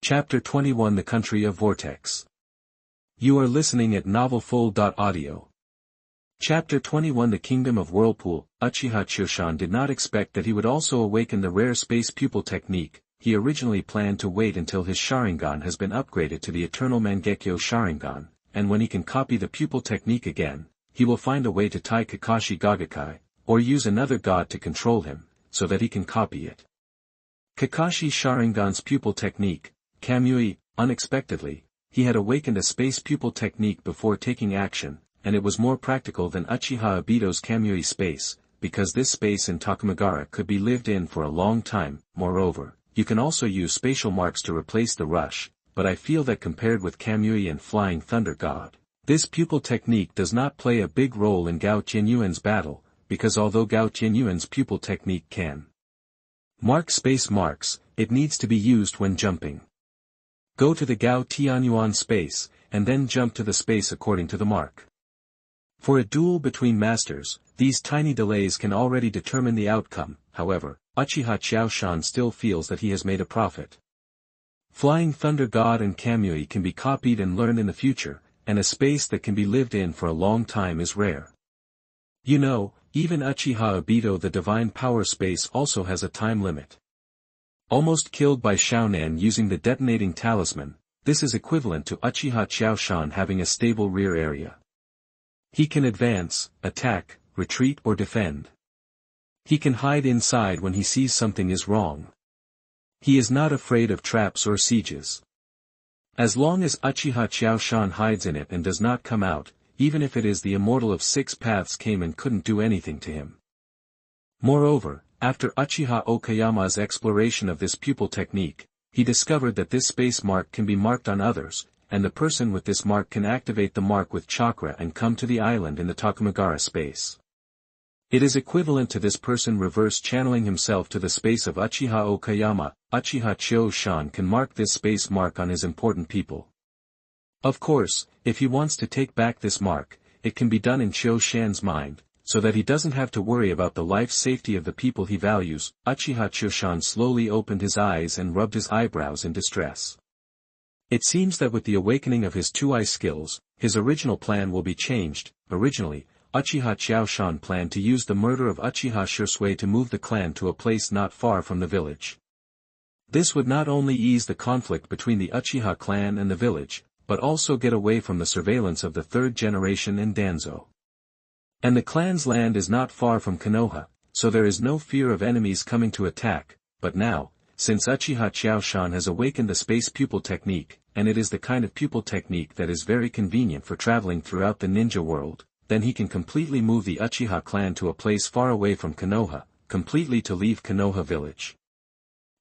Chapter 21 The Country of Vortex. You are listening at novelfull.audio. Chapter 21 The Kingdom of Whirlpool. Uchiha Okayama did not expect that he would also awaken the rare space pupil technique. He originally planned to wait until his Sharingan has been upgraded to the eternal Mangekyo Sharingan, and when he can copy the pupil technique again, he will find a way to tie Kakashi Gagakai, or use another god to control him, so that he can copy it. Kakashi Sharingan's pupil technique, Kamui. Unexpectedly, he had awakened a space pupil technique before taking action, and it was more practical than Uchiha Obito's Kamui space, because this space in Takamagara could be lived in for a long time. Moreover, you can also use spatial marks to replace the rush, but I feel that compared with Kamui and Flying Thunder God, this pupil technique does not play a big role in Gao Qianyuan's battle, because although Gao Qianyuan's pupil technique can mark space marks, it needs to be used when jumping. Go to the Gao Tianyuan space, and then jump to the space according to the mark. For a duel between masters, these tiny delays can already determine the outcome. However, Uchiha Okayama still feels that he has made a profit. Flying Thunder God and Kamui can be copied and learned in the future, and a space that can be lived in for a long time is rare. You know, even Uchiha Obito the Divine Power space also has a time limit. Almost killed by Shaonan using the detonating talisman, this is equivalent to Uchiha Okayama having a stable rear area. He can advance, attack, retreat or defend. He can hide inside when he sees something is wrong. He is not afraid of traps or sieges. As long as Uchiha Okayama hides in it and does not come out, even if it is the immortal of 6 paths came and couldn't do anything to him. Moreover, after Uchiha Okayama's exploration of this pupil technique, he discovered that this space mark can be marked on others, and the person with this mark can activate the mark with chakra and come to the island in the Takamagara space. It is equivalent to this person reverse channeling himself to the space of Uchiha Okayama. Uchiha Okayama can mark this space mark on his important people. Of course, if he wants to take back this mark, it can be done in Okayama's mind, so that he doesn't have to worry about the life safety of the people he values. Uchiha Okayama slowly opened his eyes and rubbed his eyebrows in distress. It seems that with the awakening of his 2-eye skills, his original plan will be changed. Originally, Uchiha Okayama planned to use the murder of Uchiha Shisui to move the clan to a place not far from the village. This would not only ease the conflict between the Uchiha clan and the village, but also get away from the surveillance of the 3rd generation in Danzo. And the clan's land is not far from Konoha, so there is no fear of enemies coming to attack. But now, since Uchiha Okayama has awakened the space pupil technique, and it is the kind of pupil technique that is very convenient for traveling throughout the ninja world, then he can completely move the Uchiha clan to a place far away from Konoha, completely to leave Konoha village.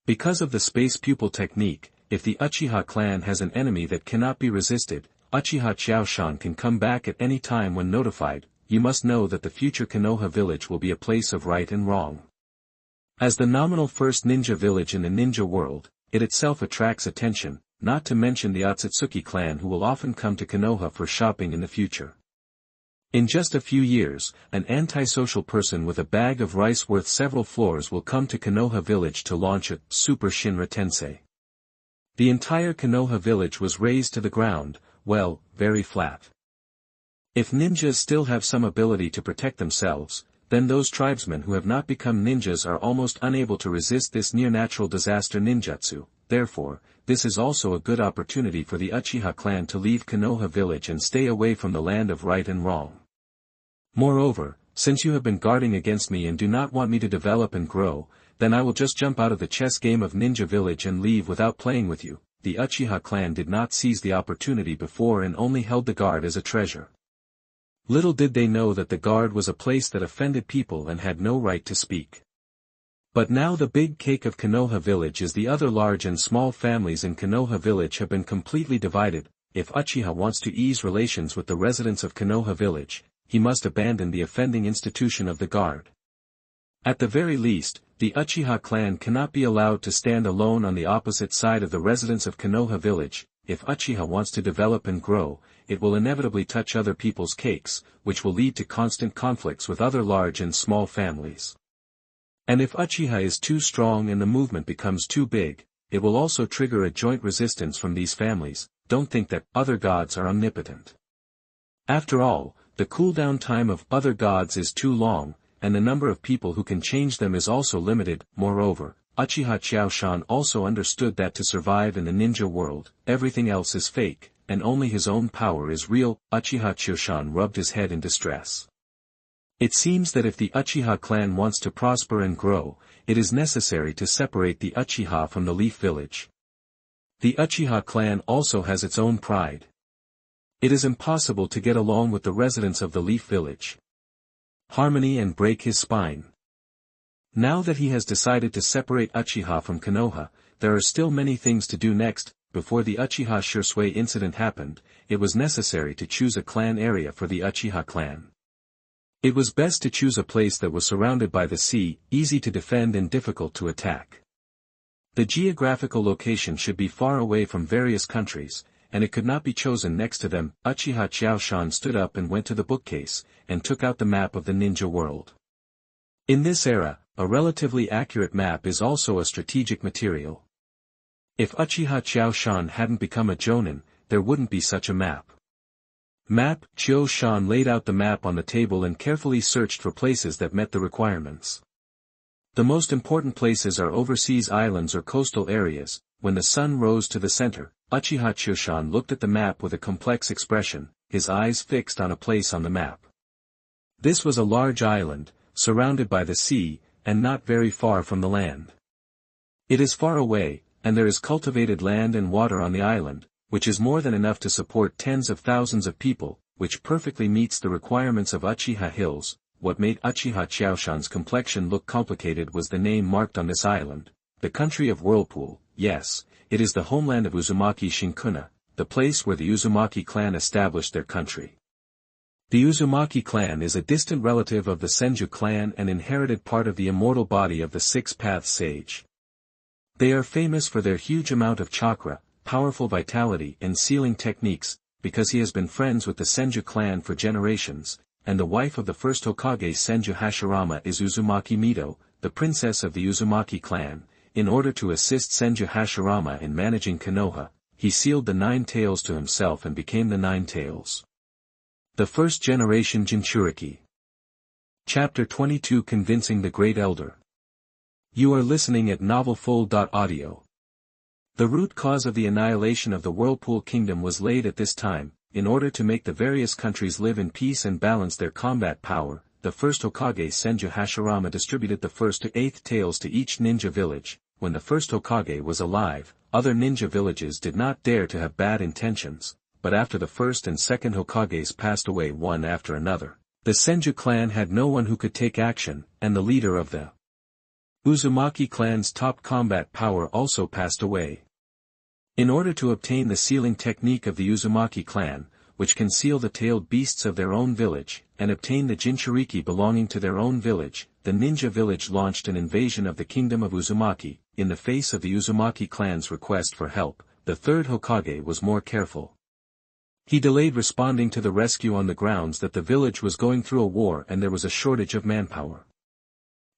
Because of the space pupil technique, if the Uchiha clan has an enemy that cannot be resisted, Uchiha Okayama can come back at any time when notified. You must know that the future Konoha village will be a place of right and wrong. As the nominal first ninja village in the ninja world, it itself attracts attention, not to mention the Otsutsuki clan who will often come to Konoha for shopping in the future. In just a few years, an antisocial person with a bag of rice worth several floors will come to Konoha village to launch a Super Shinra Tensei. The entire Konoha village was razed to the ground, well, very flat. If ninjas still have some ability to protect themselves, then those tribesmen who have not become ninjas are almost unable to resist this near-natural disaster ninjutsu. Therefore, this is also a good opportunity for the Uchiha clan to leave Konoha village and stay away from the land of right and wrong. Moreover, since you have been guarding against me and do not want me to develop and grow, then I will just jump out of the chess game of Ninja Village and leave without playing with you. The Uchiha clan did not seize the opportunity before and only held the guard as a treasure. Little did they know that the guard was a place that offended people and had no right to speak. But now the big cake of Konoha village is the other large and small families in Konoha village have been completely divided. If Uchiha wants to ease relations with the residents of Konoha village, he must abandon the offending institution of the guard. At the very least, the Uchiha clan cannot be allowed to stand alone on the opposite side of the residents of Konoha village. If Uchiha wants to develop and grow, it will inevitably touch other people's cakes, which will lead to constant conflicts with other large and small families. And if Uchiha is too strong and the movement becomes too big, it will also trigger a joint resistance from these families. Don't think that other gods are omnipotent. After all, the cooldown time of other gods is too long, and the number of people who can change them is also limited. Moreover, Uchiha Qiaoshan also understood that to survive in the ninja world, everything else is fake, and only his own power is real. Uchiha Qiaoshan rubbed his head in distress. It seems that if the Uchiha clan wants to prosper and grow, it is necessary to separate the Uchiha from the Leaf Village. The Uchiha clan also has its own pride. It is impossible to get along with the residents of the Leaf Village. Harmony and break his spine. Now that he has decided to separate Uchiha from Konoha, there are still many things to do next. Before the Uchiha Shisui incident happened, it was necessary to choose a clan area for the Uchiha clan. It was best to choose a place that was surrounded by the sea, easy to defend and difficult to attack. The geographical location should be far away from various countries, and it could not be chosen next to them. Uchiha Qiaoshan stood up and went to the bookcase, and took out the map of the ninja world. In this era, a relatively accurate map is also a strategic material. If Uchiha Qiaoshan hadn't become a jonin, there wouldn't be such a map. Qiaoshan laid out the map on the table and carefully searched for places that met the requirements. The most important places are overseas islands or coastal areas. When the sun rose to the center, Uchiha Qiaoshan looked at the map with a complex expression, his eyes fixed on a place on the map. This was a large island, surrounded by the sea, and not very far from the land. It is far away, and there is cultivated land and water on the island, which is more than enough to support tens of thousands of people, which perfectly meets the requirements of Uchiha Hills. What made Uchiha Qiaoshan's complexion look complicated was the name marked on this island, the country of Whirlpool. Yes, it is the homeland of Uzumaki Shinkuna, the place where the Uzumaki clan established their country. The Uzumaki clan is a distant relative of the Senju clan and inherited part of the immortal body of the Six-Path Sage. They are famous for their huge amount of chakra, powerful vitality and sealing techniques, because he has been friends with the Senju clan for generations, and the wife of the first Hokage Senju Hashirama is Uzumaki Mito, the princess of the Uzumaki clan. In order to assist Senju Hashirama in managing Konoha, he sealed the Nine Tails to himself and became the Nine Tails. The First Generation Jinchuriki. Chapter 22 Convincing the Great Elder. You are listening at novelfull.audio. The root cause of the annihilation of the Whirlpool Kingdom was laid at this time. In order to make the various countries live in peace and balance their combat power, the first Hokage Senju Hashirama distributed the 1st to 8th tails to each ninja village. When the first Hokage was alive, other ninja villages did not dare to have bad intentions, but after the first and second Hokages passed away one after another, the Senju clan had no one who could take action, and the leader of the Uzumaki clan's top combat power also passed away. In order to obtain the sealing technique of the Uzumaki clan, which can seal the tailed beasts of their own village, and obtain the Jinchuriki belonging to their own village, the ninja village launched an invasion of the kingdom of Uzumaki. In the face of the Uzumaki clan's request for help, the third Hokage was more careful. He delayed responding to the rescue on the grounds that the village was going through a war and there was a shortage of manpower.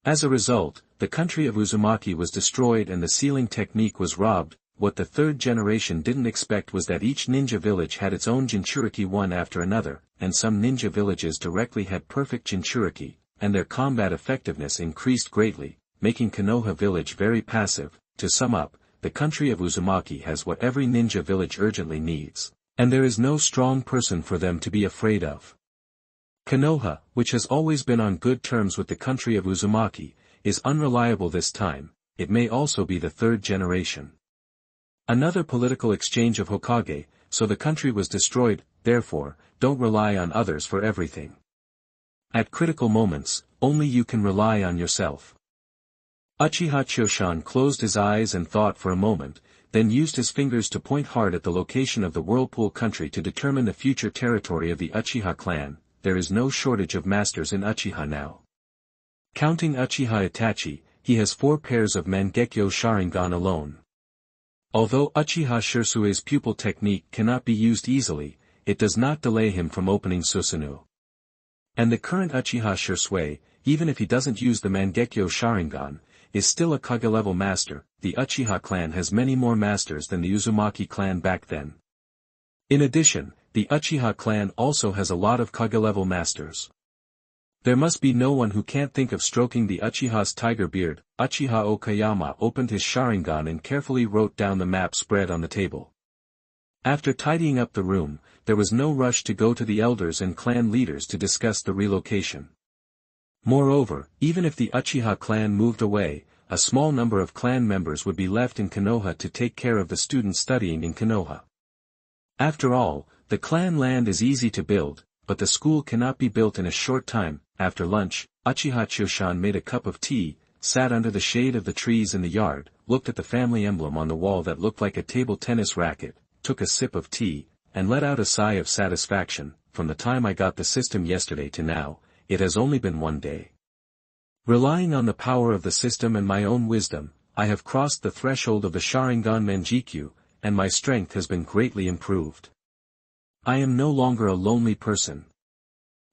As a result, the country of Uzumaki was destroyed and the sealing technique was robbed. What the third generation didn't expect was that each ninja village had its own Jinchuriki one after another, and some ninja villages directly had perfect Jinchuriki, and their combat effectiveness increased greatly, making Konoha village very passive. To sum up, the country of Uzumaki has what every ninja village urgently needs, and there is no strong person for them to be afraid of. Konoha, which has always been on good terms with the country of Uzumaki, is unreliable this time. It may also be the third generation. Another political exchange of Hokage, so the country was destroyed. Therefore, don't rely on others for everything. At critical moments, only you can rely on yourself. Uchiha Qiaoshan closed his eyes and thought for a moment, then used his fingers to point hard at the location of the Whirlpool country to determine the future territory of the Uchiha clan. There is no shortage of masters in Uchiha now. Counting Uchiha Itachi, he has 4 pairs of Mangekyo Sharingan alone. Although Uchiha Shirsui's pupil technique cannot be used easily, it does not delay him from opening Susanoo. And the current Uchiha Shirsui, even if he doesn't use the Mangekyo Sharingan, is still a Kage-level master. The Uchiha clan has many more masters than the Uzumaki clan back then. In addition, the Uchiha clan also has a lot of Kage-level masters. There must be no one who can't think of stroking the Uchiha's tiger beard. Uchiha Okayama opened his Sharingan and carefully wrote down the map spread on the table. After tidying up the room, there was no rush to go to the elders and clan leaders to discuss the relocation. Moreover, even if the Uchiha clan moved away, a small number of clan members would be left in Konoha to take care of the students studying in Konoha. After all, the clan land is easy to build, but the school cannot be built in a short time. After lunch, Uchiha Choshan made a cup of tea, sat under the shade of the trees in the yard, looked at the family emblem on the wall that looked like a table tennis racket, took a sip of tea, and let out a sigh of satisfaction. From the time I got the system yesterday to now, it has only been 1 day. Relying on the power of the system and my own wisdom, I have crossed the threshold of the Sharingan Manjikyu, and my strength has been greatly improved. I am no longer a lonely person.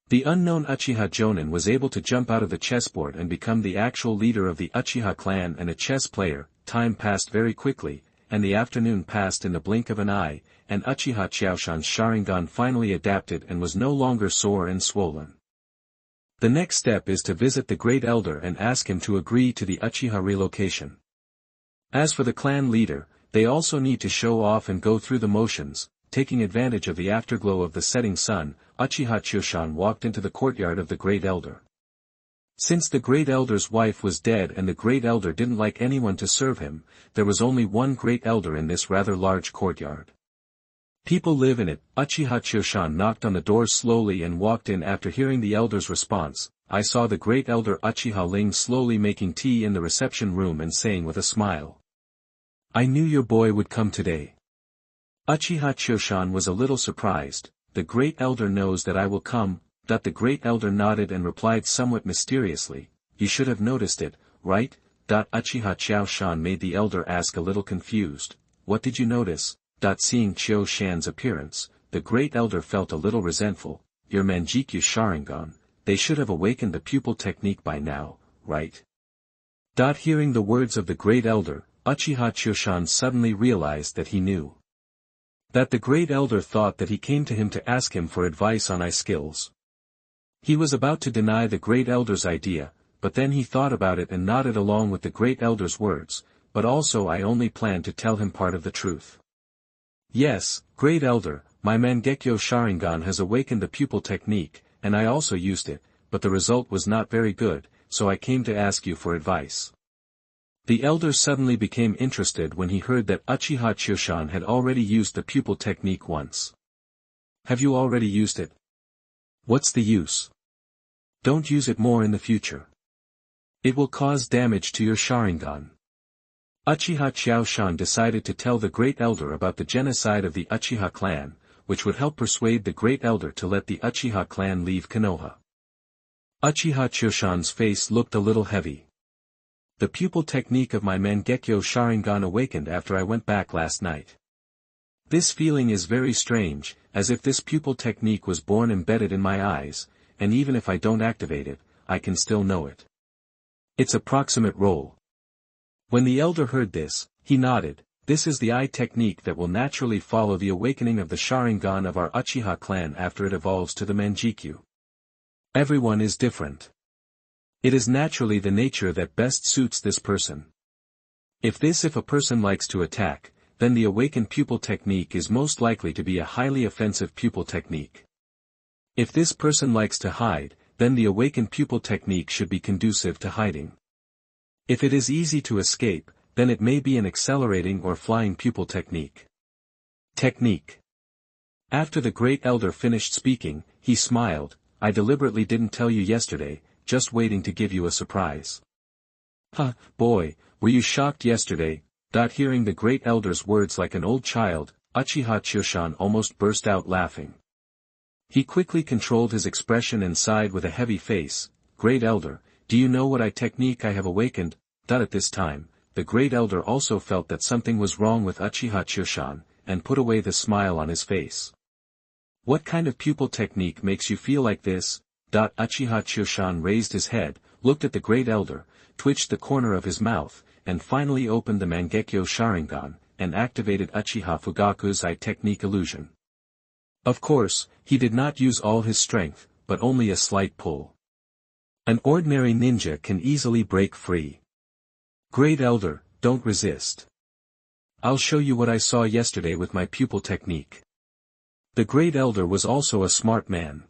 The unknown Uchiha Jonin was able to jump out of the chessboard and become the actual leader of the Uchiha clan and a chess player. Time passed very quickly, and the afternoon passed in the blink of an eye, and Uchiha Chaoshan's Sharingan finally adapted and was no longer sore and swollen. The next step is to visit the Great Elder and ask him to agree to the Uchiha relocation. As for the clan leader, they also need to show off and go through the motions. Taking advantage of the afterglow of the setting sun, Uchiha Choshan walked into the courtyard of the Great Elder. Since the Great Elder's wife was dead and the Great Elder didn't like anyone to serve him, there was only one Great Elder in this rather large courtyard. People live in it. Uchiha Choshan knocked on the door slowly and walked in. After hearing the Elder's response, I saw the Great Elder Uchiha Ling slowly making tea in the reception room and saying with a smile, "I knew your boy would come today." Uchiha Choshan was a little surprised. "The Great Elder knows that I will come." The Great Elder nodded and replied somewhat mysteriously, "You should have noticed it, right?" Uchiha Choshan made the Elder ask a little confused, "What did you notice?" Seeing Choshan's appearance, the Great Elder felt a little resentful. "Your Manjikyu Sharingan, they should have awakened the pupil technique by now, right?" Hearing the words of the Great Elder, Uchiha Choshan suddenly realized that he knew. That the Great Elder thought that he came to him to ask him for advice on ice skills. He was about to deny the Great Elder's idea, but then he thought about it and nodded along with the Great Elder's words, "But also I only plan to tell him part of the truth." "Yes, Great Elder, my Mangekyo Sharingan has awakened the pupil technique, and I also used it, but the result was not very good, so I came to ask you for advice." The Elder suddenly became interested when he heard that Uchiha Choshan had already used the pupil technique once. "Have you already used it? What's the use? Don't use it more in the future. It will cause damage to your Sharingan." Uchiha Choshan decided to tell the Great Elder about the genocide of the Uchiha clan, which would help persuade the Great Elder to let the Uchiha clan leave Konoha. Uchiha Choshan's face looked a little heavy. "The pupil technique of my Mangekyo Sharingan awakened after I went back last night. This feeling is very strange, as if this pupil technique was born embedded in my eyes, and even if I don't activate it, I can still know it. Its approximate role." When the Elder heard this, he nodded. "This is the eye technique that will naturally follow the awakening of the Sharingan of our Uchiha clan after it evolves to the Manjikyu. Everyone is different. It is naturally the nature that best suits this person. If a person likes to attack, then the awakened pupil technique is most likely to be a highly offensive pupil technique. If this person likes to hide, then the awakened pupil technique should be conducive to hiding. If it is easy to escape, then it may be an accelerating or flying pupil technique. After the Great Elder finished speaking, he smiled. "I deliberately didn't tell you yesterday, just waiting to give you a surprise." Boy, were you shocked yesterday?" Hearing the Great Elder's words like an old child, Uchiha Choshan almost burst out laughing. He quickly controlled his expression and sighed with a heavy face. "Great Elder, do you know what eye technique I have awakened?" At this time, the Great Elder also felt that something was wrong with Uchiha Choshan, and put away the smile on his face. "What kind of pupil technique makes you feel like this?" Uchiha Choshan raised his head, looked at the Great Elder, twitched the corner of his mouth, and finally opened the Mangekyo Sharingan, and activated Uchiha Fugaku's eye technique illusion. Of course, he did not use all his strength, but only a slight pull. An ordinary ninja can easily break free. Great Elder, don't resist. I'll show you what I saw yesterday with my pupil technique. The Great Elder was also a smart man.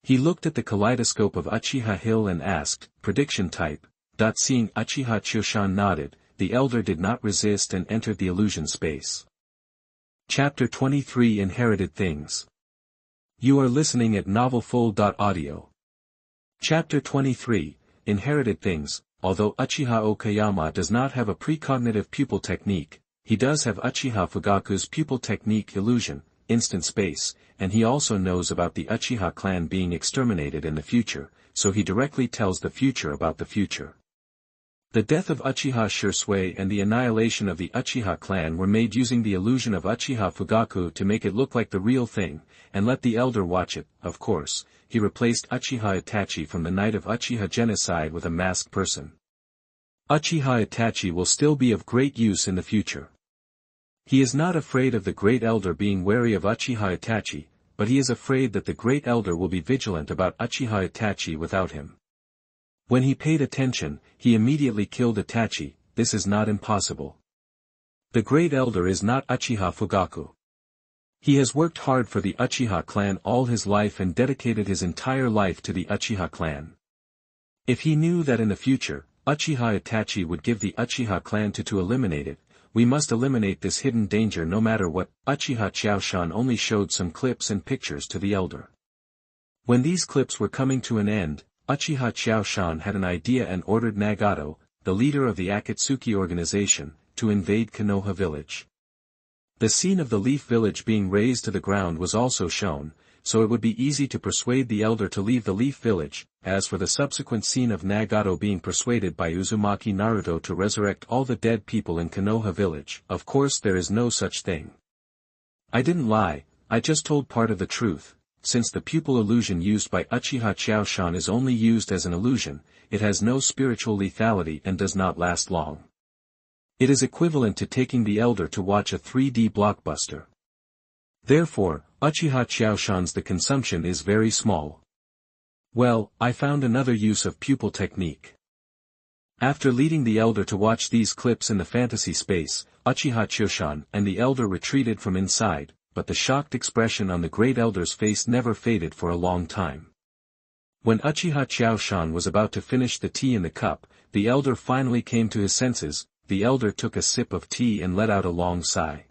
He looked at the kaleidoscope of Uchiha Hill and asked, prediction type. Seeing Uchiha Choshan nodded, the Elder did not resist and entered the illusion space. Chapter 23 Inherited Things. You are listening at novelfull.audio. Chapter 23, Inherited Things. Although Uchiha Okayama does not have a precognitive pupil technique, he does have Uchiha Fugaku's pupil technique illusion, instant space, and he also knows about the Uchiha clan being exterminated in the future, so he directly tells the future about the future. The death of Uchiha Shisui and the annihilation of the Uchiha clan were made using the illusion of Uchiha Fugaku to make it look like the real thing, and let the Elder watch it. Of course, he replaced Uchiha Itachi from the night of Uchiha genocide with a masked person. Uchiha Itachi will still be of great use in the future. He is not afraid of the Great Elder being wary of Uchiha Itachi, but he is afraid that the Great Elder will be vigilant about Uchiha Itachi without him. When he paid attention, he immediately killed Itachi. This is not impossible. The Great Elder is not Uchiha Fugaku. He has worked hard for the Uchiha clan all his life and dedicated his entire life to the Uchiha clan. If he knew that in the future, Uchiha Itachi would give the Uchiha clan to eliminate it, we must eliminate this hidden danger no matter what. Uchiha Chaoshan only showed some clips and pictures to the Elder. When these clips were coming to an end, Uchiha Chaoshan had an idea and ordered Nagato, the leader of the Akatsuki organization, to invade Konoha village. The scene of the Leaf village being razed to the ground was also shown, so it would be easy to persuade the Elder to leave the Leaf village. As for the subsequent scene of Nagato being persuaded by Uzumaki Naruto to resurrect all the dead people in Konoha village, of course there is no such thing. I didn't lie, I just told part of the truth. Since the pupil illusion used by Uchiha Chaoshan is only used as an illusion, it has no spiritual lethality and does not last long. It is equivalent to taking the Elder to watch a 3D blockbuster. Therefore, Uchiha Chaoshan's the consumption is very small. Well, I found another use of pupil technique. After leading the Elder to watch these clips in the fantasy space, Uchiha Chaoshan and the Elder retreated from inside, but the shocked expression on the Great Elder's face never faded for a long time. When Uchiha Chaoshan was about to finish the tea in the cup, the Elder finally came to his senses. The Elder took a sip of tea and let out a long sigh.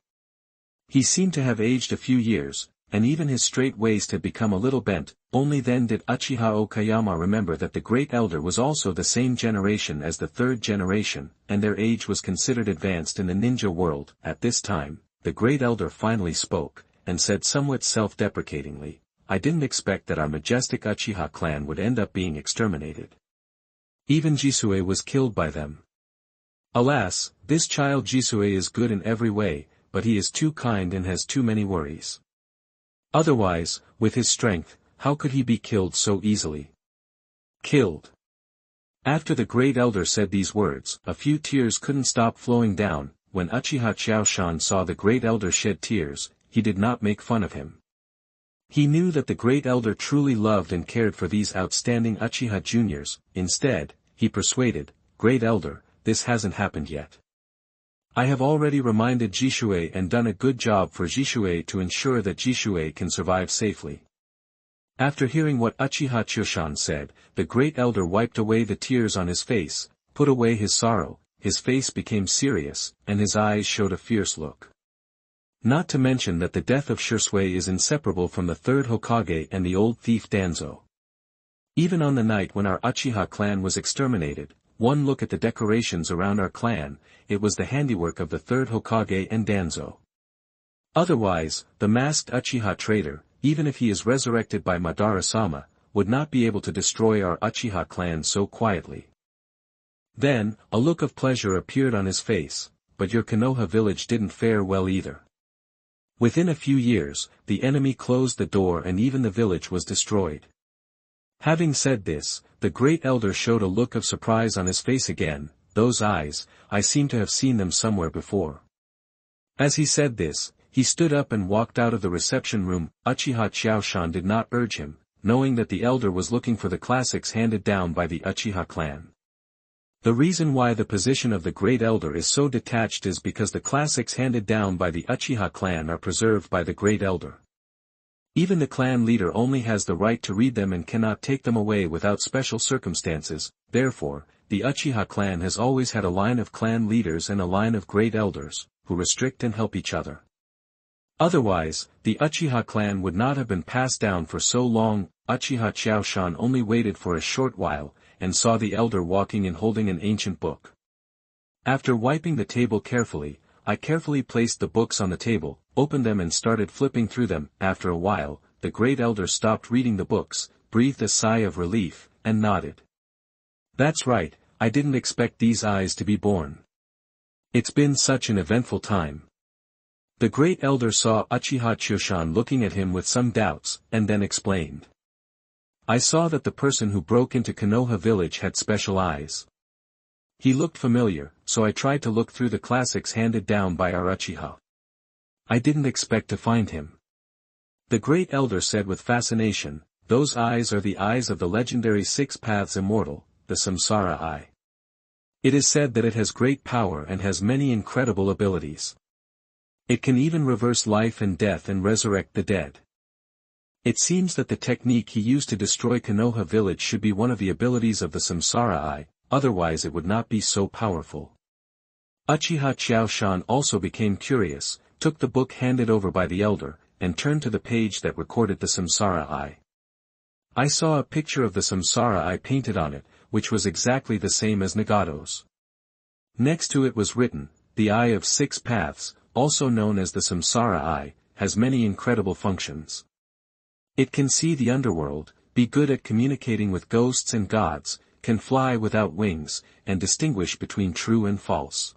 He seemed to have aged a few years, and even his straight waist had become a little bent. Only then did Uchiha Okayama remember that the Great Elder was also the same generation as the third generation, and their age was considered advanced in the ninja world. At this time, the Great Elder finally spoke, and said somewhat self-deprecatingly, I didn't expect that our majestic Uchiha clan would end up being exterminated. Even Jisue was killed by them. Alas, this child Jisue is good in every way, but he is too kind and has too many worries. Otherwise, with his strength, how could he be killed so easily? Killed. After the Great Elder said these words, a few tears couldn't stop flowing down. When Uchiha Chaoshan saw the Great Elder shed tears, he did not make fun of him. He knew that the Great Elder truly loved and cared for these outstanding Uchiha juniors. Instead, he persuaded, Great Elder, this hasn't happened yet. I have already reminded Jisue and done a good job for Jisue to ensure that Jisue can survive safely. After hearing what Uchiha Chaoshan said, the Great Elder wiped away the tears on his face, put away his sorrow, his face became serious, and his eyes showed a fierce look. Not to mention that the death of Shisui is inseparable from the third Hokage and the old thief Danzo. Even on the night when our Uchiha clan was exterminated, one look at the decorations around our clan, it was the handiwork of the third Hokage and Danzo. Otherwise, the masked Uchiha traitor, even if he is resurrected by Madara-sama, would not be able to destroy our Uchiha clan so quietly. Then, a look of pleasure appeared on his face, but your Konoha village didn't fare well either. Within a few years, the enemy closed the door and even the village was destroyed. Having said this, the great elder showed a look of surprise on his face again. Those eyes, I seem to have seen them somewhere before. As he said this, he stood up and walked out of the reception room. Uchiha Qiaoshan did not urge him, knowing that the elder was looking for the classics handed down by the Uchiha clan. The reason why the position of the great elder is so detached is because the classics handed down by the Uchiha clan are preserved by the great elder. Even the clan leader only has the right to read them and cannot take them away without special circumstances. Therefore, the Uchiha clan has always had a line of clan leaders and a line of great elders, who restrict and help each other. Otherwise, the Uchiha clan would not have been passed down for so long. Uchiha Qiaoshan only waited for a short while, and saw the elder walking and holding an ancient book. After wiping the table carefully, I carefully placed the books on the table, opened them and started flipping through them. After a while, the great elder stopped reading the books, breathed a sigh of relief, and nodded. That's right, I didn't expect these eyes to be born. It's been such an eventful time. The great elder saw Uchiha Qiaoshan looking at him with some doubts, and then explained. I saw that the person who broke into Konoha village had special eyes. He looked familiar, so I tried to look through the classics handed down by our Uchiha. I didn't expect to find him. The great elder said with fascination, those eyes are the eyes of the legendary Six Paths Immortal, the Samsara Eye. It is said that it has great power and has many incredible abilities. It can even reverse life and death and resurrect the dead. It seems that the technique he used to destroy Konoha village should be one of the abilities of the Samsara Eye, otherwise it would not be so powerful. Uchiha Qiaoshan also became curious, took the book handed over by the elder, and turned to the page that recorded the Samsara Eye. I saw a picture of the Samsara Eye painted on it, which was exactly the same as Nagato's. Next to it was written, the Eye of Six Paths, also known as the Samsara Eye, has many incredible functions. It can see the underworld, be good at communicating with ghosts and gods, can fly without wings, and distinguish between true and false.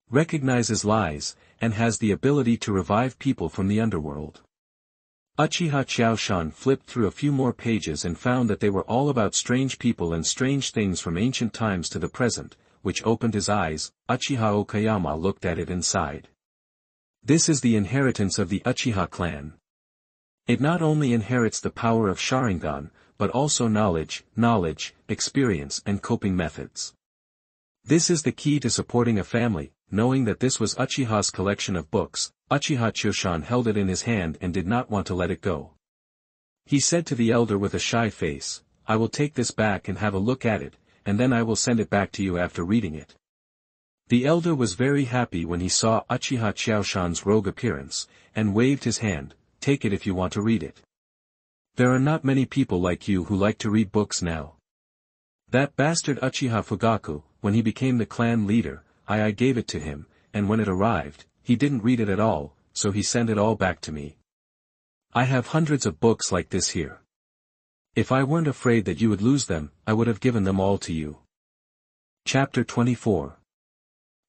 Recognizes lies, and has the ability to revive people from the underworld. Uchiha Qiaoshan flipped through a few more pages and found that they were all about strange people and strange things from ancient times to the present, which opened his eyes. Uchiha Okayama looked at it and sighed. This is the inheritance of the Uchiha clan. It not only inherits the power of Sharingan, but also knowledge, experience and coping methods. This is the key to supporting a family. Knowing that this was Uchiha's collection of books, Uchiha Qiaoshan held it in his hand and did not want to let it go. He said to the elder with a shy face, I will take this back and have a look at it, and then I will send it back to you after reading it. The elder was very happy when he saw Uchiha Qiaoshan's rogue appearance, and waved his hand, take it if you want to read it. There are not many people like you who like to read books now. That bastard Uchiha Fugaku, when he became the clan leader, I gave it to him, and when it arrived, he didn't read it at all, so he sent it all back to me. I have hundreds of books like this here. If I weren't afraid that you would lose them, I would have given them all to you. Chapter 24.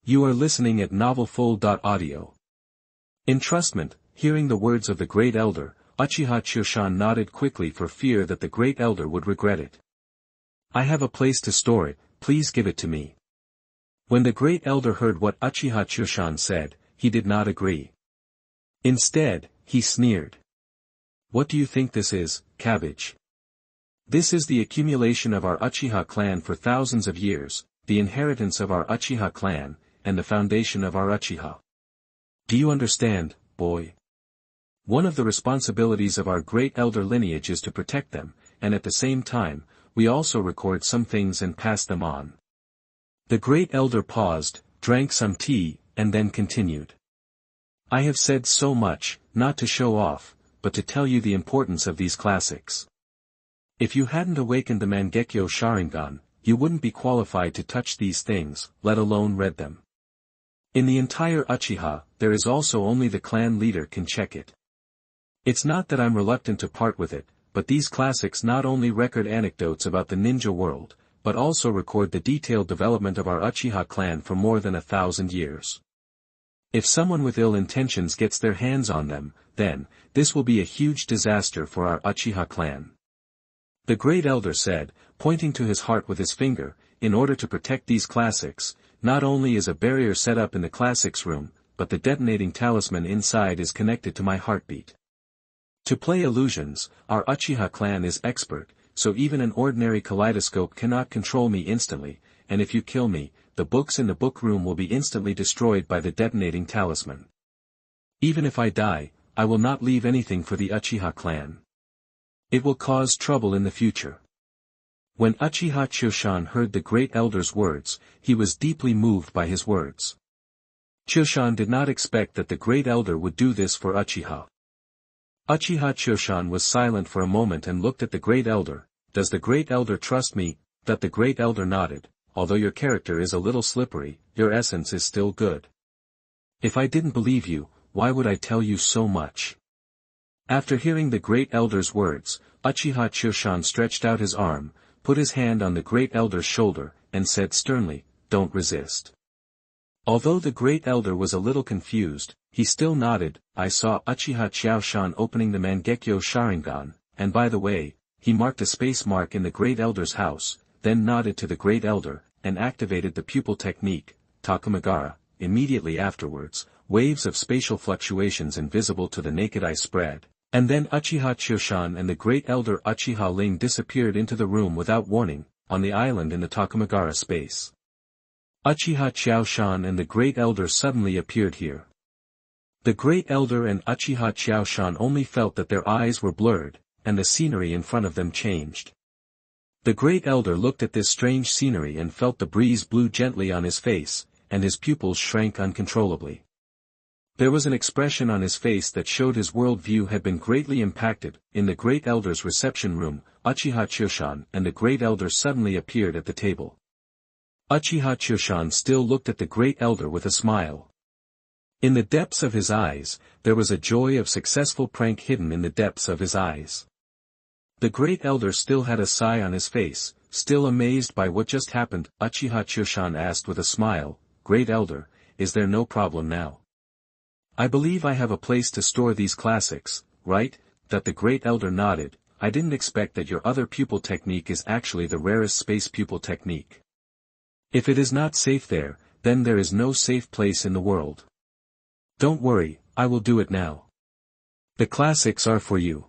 You are listening at novelfull.audio. Entrustment. Hearing the words of the great elder, Uchiha Qiaoshan nodded quickly for fear that the great elder would regret it. I have a place to store it, please give it to me. When the great elder heard what Uchiha Qiaoshan said, he did not agree. Instead, he sneered. What do you think this is, cabbage? This is the accumulation of our Uchiha clan for thousands of years, the inheritance of our Uchiha clan, and the foundation of our Uchiha. Do you understand, boy? One of the responsibilities of our great elder lineage is to protect them, and at the same time, we also record some things and pass them on. The great elder paused, drank some tea, and then continued. I have said so much, not to show off, but to tell you the importance of these classics. If you hadn't awakened the Mangekyo Sharingan, you wouldn't be qualified to touch these things, let alone read them. In the entire Uchiha, there is also only the clan leader can check it. It's not that I'm reluctant to part with it, but these classics not only record anecdotes about the ninja world, but also record the detailed development of our Uchiha clan for more than 1,000 years. If someone with ill intentions gets their hands on them, then, this will be a huge disaster for our Uchiha clan. The Great Elder said, pointing to his heart with his finger, in order to protect these classics, not only is a barrier set up in the classics room, but the detonating talisman inside is connected to my heartbeat. To play illusions, our Uchiha clan is expert, so even an ordinary kaleidoscope cannot control me instantly, and if you kill me, the books in the book room will be instantly destroyed by the detonating talisman. Even if I die, I will not leave anything for the Uchiha clan. It will cause trouble in the future. When Uchiha Choshan heard the Great Elder's words, he was deeply moved by his words. Choshan did not expect that the Great Elder would do this for Uchiha. Uchiha Choshan was silent for a moment and looked at the Great Elder. Does the Great Elder trust me? That the Great Elder nodded. Although your character is a little slippery, your essence is still good. If I didn't believe you, why would I tell you so much? After hearing the Great Elder's words, Uchiha Choshan stretched out his arm, put his hand on the Great Elder's shoulder, and said sternly, "Don't resist." Although the Great Elder was a little confused, he still nodded. I saw Uchiha Choshan opening the Mangekyo Sharingan, and by the way, he marked a space mark in the Great Elder's house, then nodded to the Great Elder, and activated the pupil technique, Takamagara. Immediately afterwards, waves of spatial fluctuations invisible to the naked eye spread, and then Uchiha Choshan and the Great Elder Uchiha Ling disappeared into the room without warning, on the island in the Takamagara space. Uchiha Choshan and the Great Elder suddenly appeared here. The Great Elder and Uchiha Choshan only felt that their eyes were blurred, and the scenery in front of them changed. The Great Elder looked at this strange scenery and felt the breeze blew gently on his face, and his pupils shrank uncontrollably. There was an expression on his face that showed his world view had been greatly impacted. In the Great Elder's reception room, Uchiha Choshan and the Great Elder suddenly appeared at the table. Uchiha Choshan still looked at the Great Elder with a smile. In the depths of his eyes, there was a joy of successful prank hidden in the depths of his eyes. The Great Elder still had a sigh on his face, still amazed by what just happened. Uchiha Choshan asked with a smile, "Great Elder, is there no problem now? I believe I have a place to store these classics, right?" That the Great Elder nodded. "I didn't expect that your other pupil technique is actually the rarest space pupil technique. If it is not safe there, then there is no safe place in the world. Don't worry, I will do it now. The classics are for you."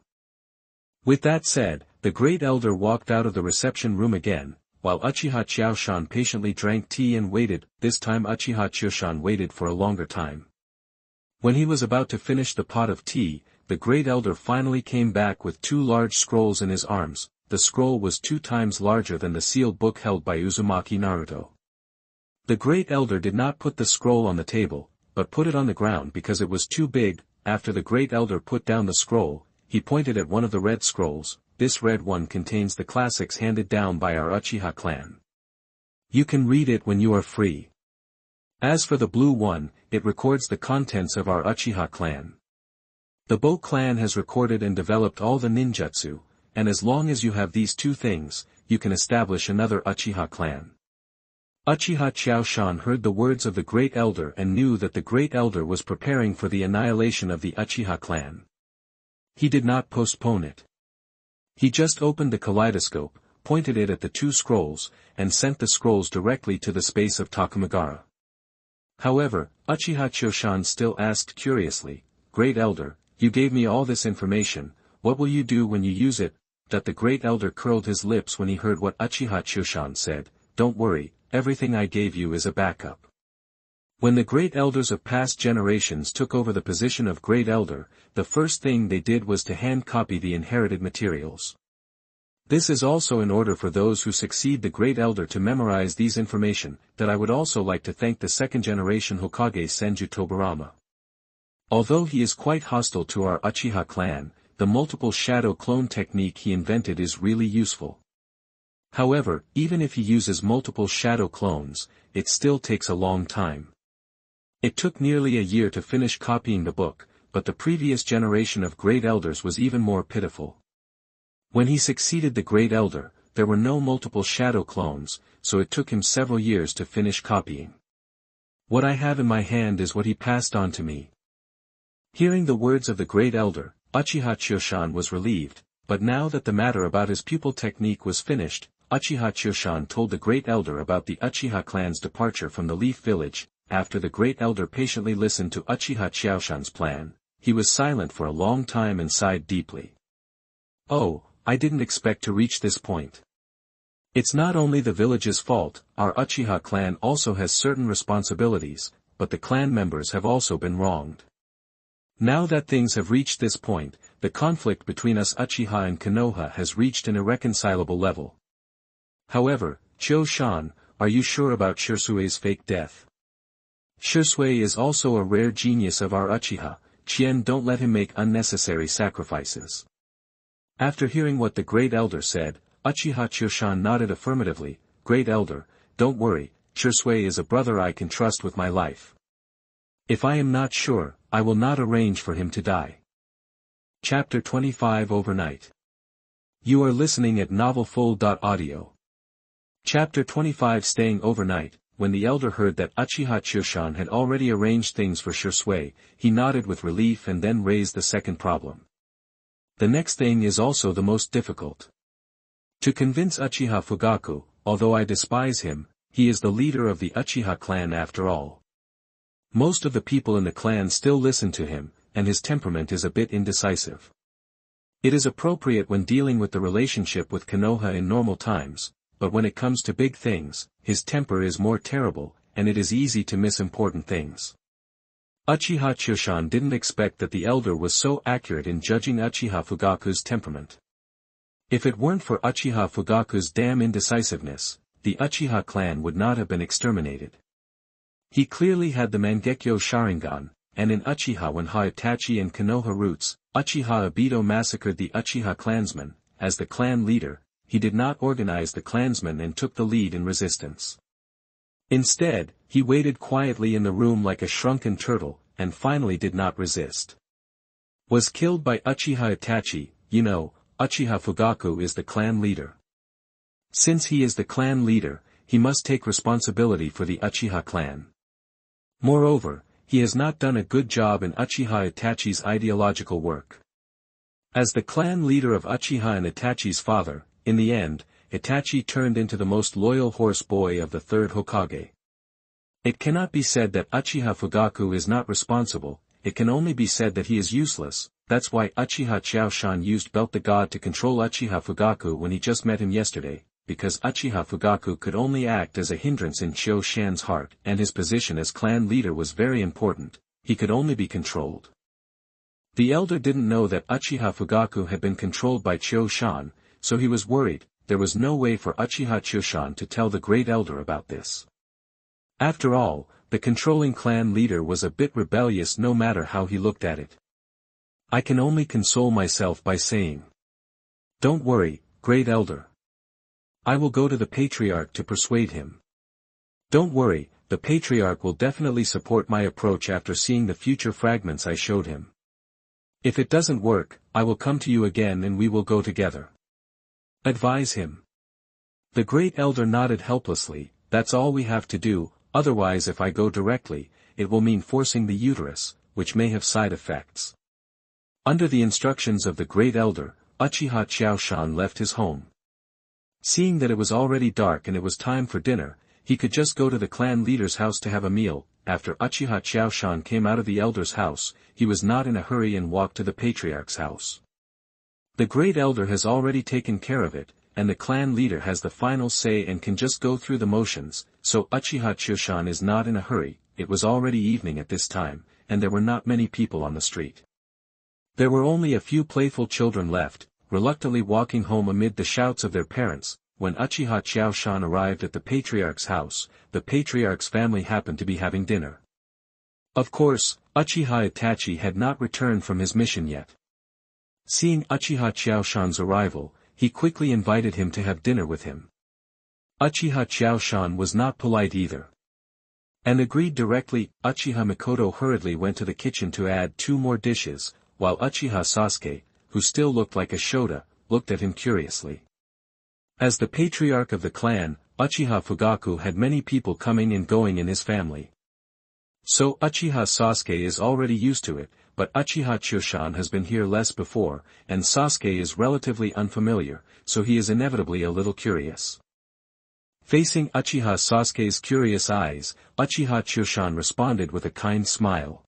With that said, the Great Elder walked out of the reception room again, while Uchiha Choshan patiently drank tea and waited. This time Uchiha Choshan waited for a longer time. When he was about to finish the pot of tea, the Great Elder finally came back with 2 large scrolls in his arms. The scroll was 2 times larger than the sealed book held by Uzumaki Naruto. The Great Elder did not put the scroll on the table, but put it on the ground because it was too big. After the Great Elder put down the scroll, he pointed at one of the red scrolls. "This red one contains the classics handed down by our Uchiha clan. You can read it when you are free. As for the blue one, it records the contents of our Uchiha clan. The Bo clan has recorded and developed all the ninjutsu, and as long as you have these 2 things, you can establish another Uchiha clan." Uchiha Choshan heard the words of the Great Elder and knew that the Great Elder was preparing for the annihilation of the Uchiha clan. He did not postpone it. He just opened the kaleidoscope, pointed it at the 2 scrolls, and sent the scrolls directly to the space of Takamagara. However, Uchiha Choshan still asked curiously, "Great Elder, you gave me all this information, what will you do when you use it?" That the Great Elder curled his lips when he heard what Uchiha Choshan said. "Don't worry, everything I gave you is a backup." When the Great Elders of past generations took over the position of Great Elder, the first thing they did was to hand copy the inherited materials. This is also in order for those who succeed the Great Elder to memorize these information. That I would also like to thank the 2nd generation Hokage Senju Tobarama. Although he is quite hostile to our Uchiha clan, the multiple shadow clone technique he invented is really useful. However, even if he uses multiple shadow clones, it still takes a long time. It took nearly a year to finish copying the book, but the previous generation of Great Elders was even more pitiful. When he succeeded the Great Elder, there were no multiple shadow clones, so it took him several years to finish copying. What I have in my hand is what he passed on to me. Hearing the words of the Great Elder, Uchiha Choshan was relieved. but now that the matter about his pupil technique was finished, Uchiha Choshan told the Great Elder about the Uchiha clan's departure from the Leaf Village. After the Great Elder patiently listened to Uchiha Choshan's plan, he was silent for a long time and sighed deeply. "Oh, I didn't expect to reach this point. It's not only the village's fault, our Uchiha clan also has certain responsibilities, but the clan members have also been wronged. Now that things have reached this point, the conflict between us Uchiha and Konoha has reached an irreconcilable level. However, Cho-shan, are you sure about Shirsue's fake death? Shirsue is also a rare genius of our Uchiha, Chien, don't let him make unnecessary sacrifices." After hearing what the Great Elder said, Uchiha Choshan nodded affirmatively. "Great Elder, don't worry, Shirsue is a brother I can trust with my life. If I am not sure, I will not arrange for him to die." Chapter 25 Overnight. You are listening at novelfull.audio. Chapter 25 Staying Overnight. When the elder heard that Uchiha Choshan had already arranged things for Shirsue, he nodded with relief and then raised the second problem. The next thing is also the most difficult. To convince Uchiha Fugaku, although I despise him, he is the leader of the Uchiha clan after all. Most of the people in the clan still listen to him, and his temperament is a bit indecisive. It is appropriate when dealing with the relationship with Konoha in normal times, but when it comes to big things, his temper is more terrible, and it is easy to miss important things. Uchiha Choshan didn't expect that the elder was so accurate in judging Uchiha Fugaku's temperament. If it weren't for Uchiha Fugaku's damn indecisiveness, the Uchiha clan would not have been exterminated. He clearly had the Mangekyo Sharingan, and in Uchiha when Hayatachi and Konoha roots, Uchiha Obito massacred the Uchiha clansmen. As the clan leader, he did not organize the clansmen and took the lead in resistance. Instead, he waited quietly in the room like a shrunken turtle, and finally did not resist. Was killed by Uchiha Itachi. Uchiha Fugaku is the clan leader. Since he is the clan leader, he must take responsibility for the Uchiha clan. Moreover, he has not done a good job in Uchiha Itachi's ideological work. As the clan leader of Uchiha and Itachi's father, in the end, Itachi turned into the most loyal horse boy of the third Hokage. It cannot be said that Uchiha Fugaku is not responsible, it can only be said that he is useless. That's why Uchiha Choshan used Belt the God to control Uchiha Fugaku when he just met him yesterday, because Uchiha Fugaku could only act as a hindrance in Cho-shan's heart, and his position as clan leader was very important, he could only be controlled. The elder didn't know that Uchiha Fugaku had been controlled by Cho-shan, so he was worried. There was no way for Uchiha Choshan to tell the Great Elder about this. After all, the controlling clan leader was a bit rebellious no matter how he looked at it. I can only console myself by saying, "Don't worry, Great Elder. I will go to the Patriarch to persuade him. Don't worry, the Patriarch will definitely support my approach after seeing the future fragments I showed him. If it doesn't work, I will come to you again and we will go together. Advise him." The Great Elder nodded helplessly. "That's all we have to do, otherwise if I go directly, it will mean forcing the uterus, which may have side effects." Under the instructions of the Great Elder, Uchiha Choshan left his home. Seeing that it was already dark and it was time for dinner, he could just go to the clan leader's house to have a meal. After Uchiha Choshan came out of the elder's house, he was not in a hurry and walked to the Patriarch's house. The Great Elder has already taken care of it, and the clan leader has the final say and can just go through the motions, so Uchiha Choshan is not in a hurry. It was already evening at this time, and there were not many people on the street. There were only a few playful children left, reluctantly walking home amid the shouts of their parents. When Uchiha Choshan arrived at the Patriarch's house, the Patriarch's family happened to be having dinner. Of course, Uchiha Itachi had not returned from his mission yet. Seeing Uchiha Choshan's arrival, he quickly invited him to have dinner with him. Uchiha Choshan was not polite either, and agreed directly. Uchiha Mikoto hurriedly went to the kitchen to add 2 more dishes, while Uchiha Sasuke, who still looked like a Shota, looked at him curiously. As the patriarch of the clan, Uchiha Fugaku had many people coming and going in his family. So Uchiha Sasuke is already used to it, but Uchiha Choshan has been here less before, and Sasuke is relatively unfamiliar, so he is inevitably a little curious. Facing Uchiha Sasuke's curious eyes, Uchiha Choshan responded with a kind smile.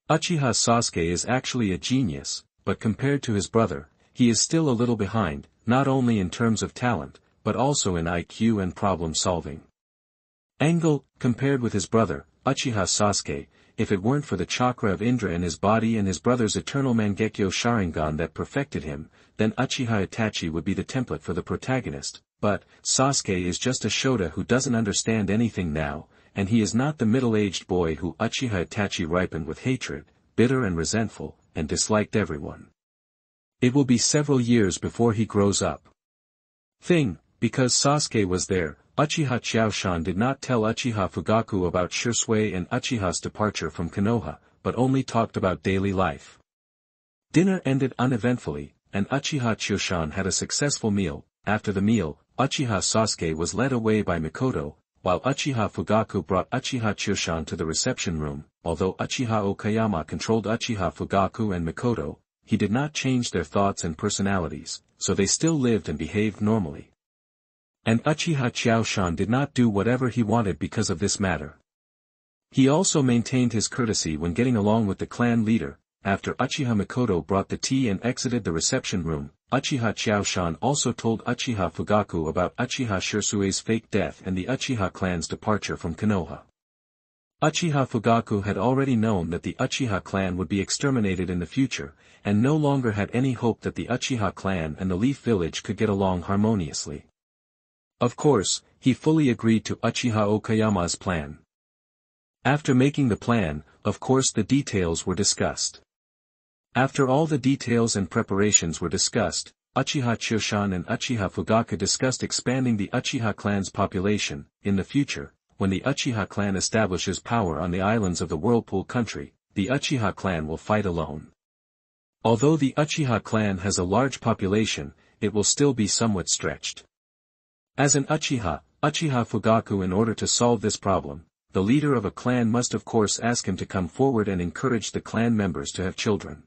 Uchiha Sasuke is actually a genius, but compared to his brother, he is still a little behind, not only in terms of talent, but also in IQ and problem-solving. Compared with his brother, Uchiha Sasuke, if it weren't for the chakra of Indra in his body and his brother's eternal Mangekyo Sharingan that perfected him, then Uchiha Itachi would be the template for the protagonist, but Sasuke is just a Shota who doesn't understand anything now, and he is not the middle-aged boy who Uchiha Itachi ripened with hatred, bitter and resentful, and disliked everyone. It will be several years before he grows up. Because Sasuke was there, Uchiha Choshan did not tell Uchiha Fugaku about Shisui and Uchiha's departure from Konoha, but only talked about daily life. Dinner ended uneventfully, and Uchiha Choshan had a successful meal. After the meal, Uchiha Sasuke was led away by Mikoto, while Uchiha Fugaku brought Uchiha Choshan to the reception room. Although Uchiha Okayama controlled Uchiha Fugaku and Mikoto, he did not change their thoughts and personalities, so they still lived and behaved normally. And Uchiha Choshan did not do whatever he wanted because of this matter. He also maintained his courtesy when getting along with the clan leader. After Uchiha Mikoto brought the tea and exited the reception room, Uchiha Choshan also told Uchiha Fugaku about Uchiha Shisui's fake death and the Uchiha clan's departure from Konoha. Uchiha Fugaku had already known that the Uchiha clan would be exterminated in the future, and no longer had any hope that the Uchiha clan and the Leaf Village could get along harmoniously. Of course, he fully agreed to Uchiha Okayama's plan. After making the plan, of course the details were discussed. After all the details and preparations were discussed, Uchiha Choshan and Uchiha Fugaku discussed expanding the Uchiha clan's population. In the future, when the Uchiha clan establishes power on the islands of the Whirlpool country, the Uchiha clan will fight alone. Although the Uchiha clan has a large population, it will still be somewhat stretched. As an Uchiha Fugaku, in order to solve this problem, the leader of a clan must of course ask him to come forward and encourage the clan members to have children.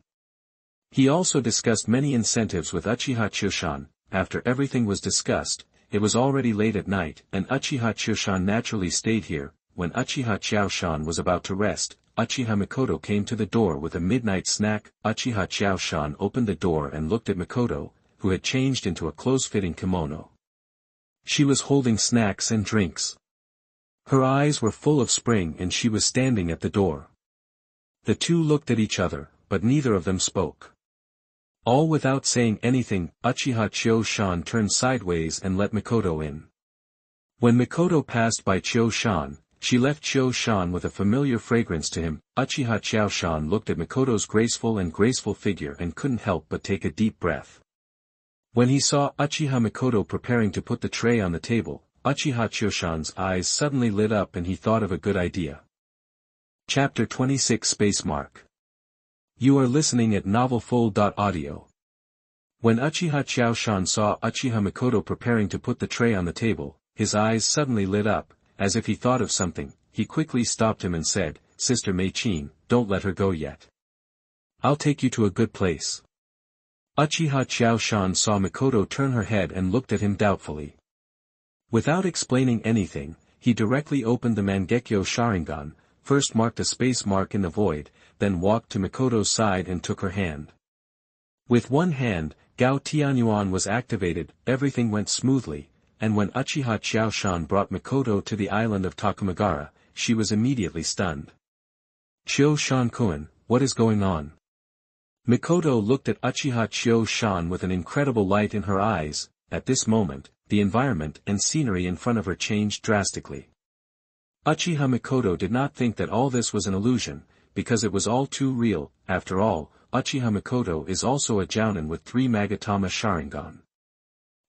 He also discussed many incentives with Uchiha Choshan. After everything was discussed, it was already late at night, and Uchiha Choshan naturally stayed here. When Uchiha Choshan was about to rest, Uchiha Mikoto came to the door with a midnight snack. Uchiha Choshan opened the door and looked at Mikoto, who had changed into a close-fitting kimono. She was holding snacks and drinks. Her eyes were full of spring and she was standing at the door. The two looked at each other, but neither of them spoke. All without saying anything, Uchiha Choshan turned sideways and let Mikoto in. When Mikoto passed by Choshan, she left Choshan with a familiar fragrance to him. Uchiha Choshan looked at Mikoto's graceful figure and couldn't help but take a deep breath. When he saw Uchiha Mikoto preparing to put the tray on the table, Uchiha Choshan's eyes suddenly lit up and he thought of a good idea. Chapter 26 Space Mark. You are listening at novelfull.audio. When Uchiha Choshan saw Uchiha Mikoto preparing to put the tray on the table, his eyes suddenly lit up. As if he thought of something, he quickly stopped him and said, "Sister Mei-chin, don't let her go yet. I'll take you to a good place." Uchiha Choshan saw Mikoto turn her head and looked at him doubtfully. Without explaining anything, he directly opened the Mangekyo Sharingan, first marked a space mark in the void, then walked to Mikoto's side and took her hand. With one hand, Gao Tianyuan was activated. Everything went smoothly, and when Uchiha Choshan brought Mikoto to the island of Takamagara, she was immediately stunned. "Choshan-kun, what is going on?" Mikoto looked at Uchiha Choshan with an incredible light in her eyes. At this moment, the environment and scenery in front of her changed drastically. Uchiha Mikoto did not think that all this was an illusion, because it was all too real. After all, Uchiha Mikoto is also a jounin with 3 Magatama Sharingan.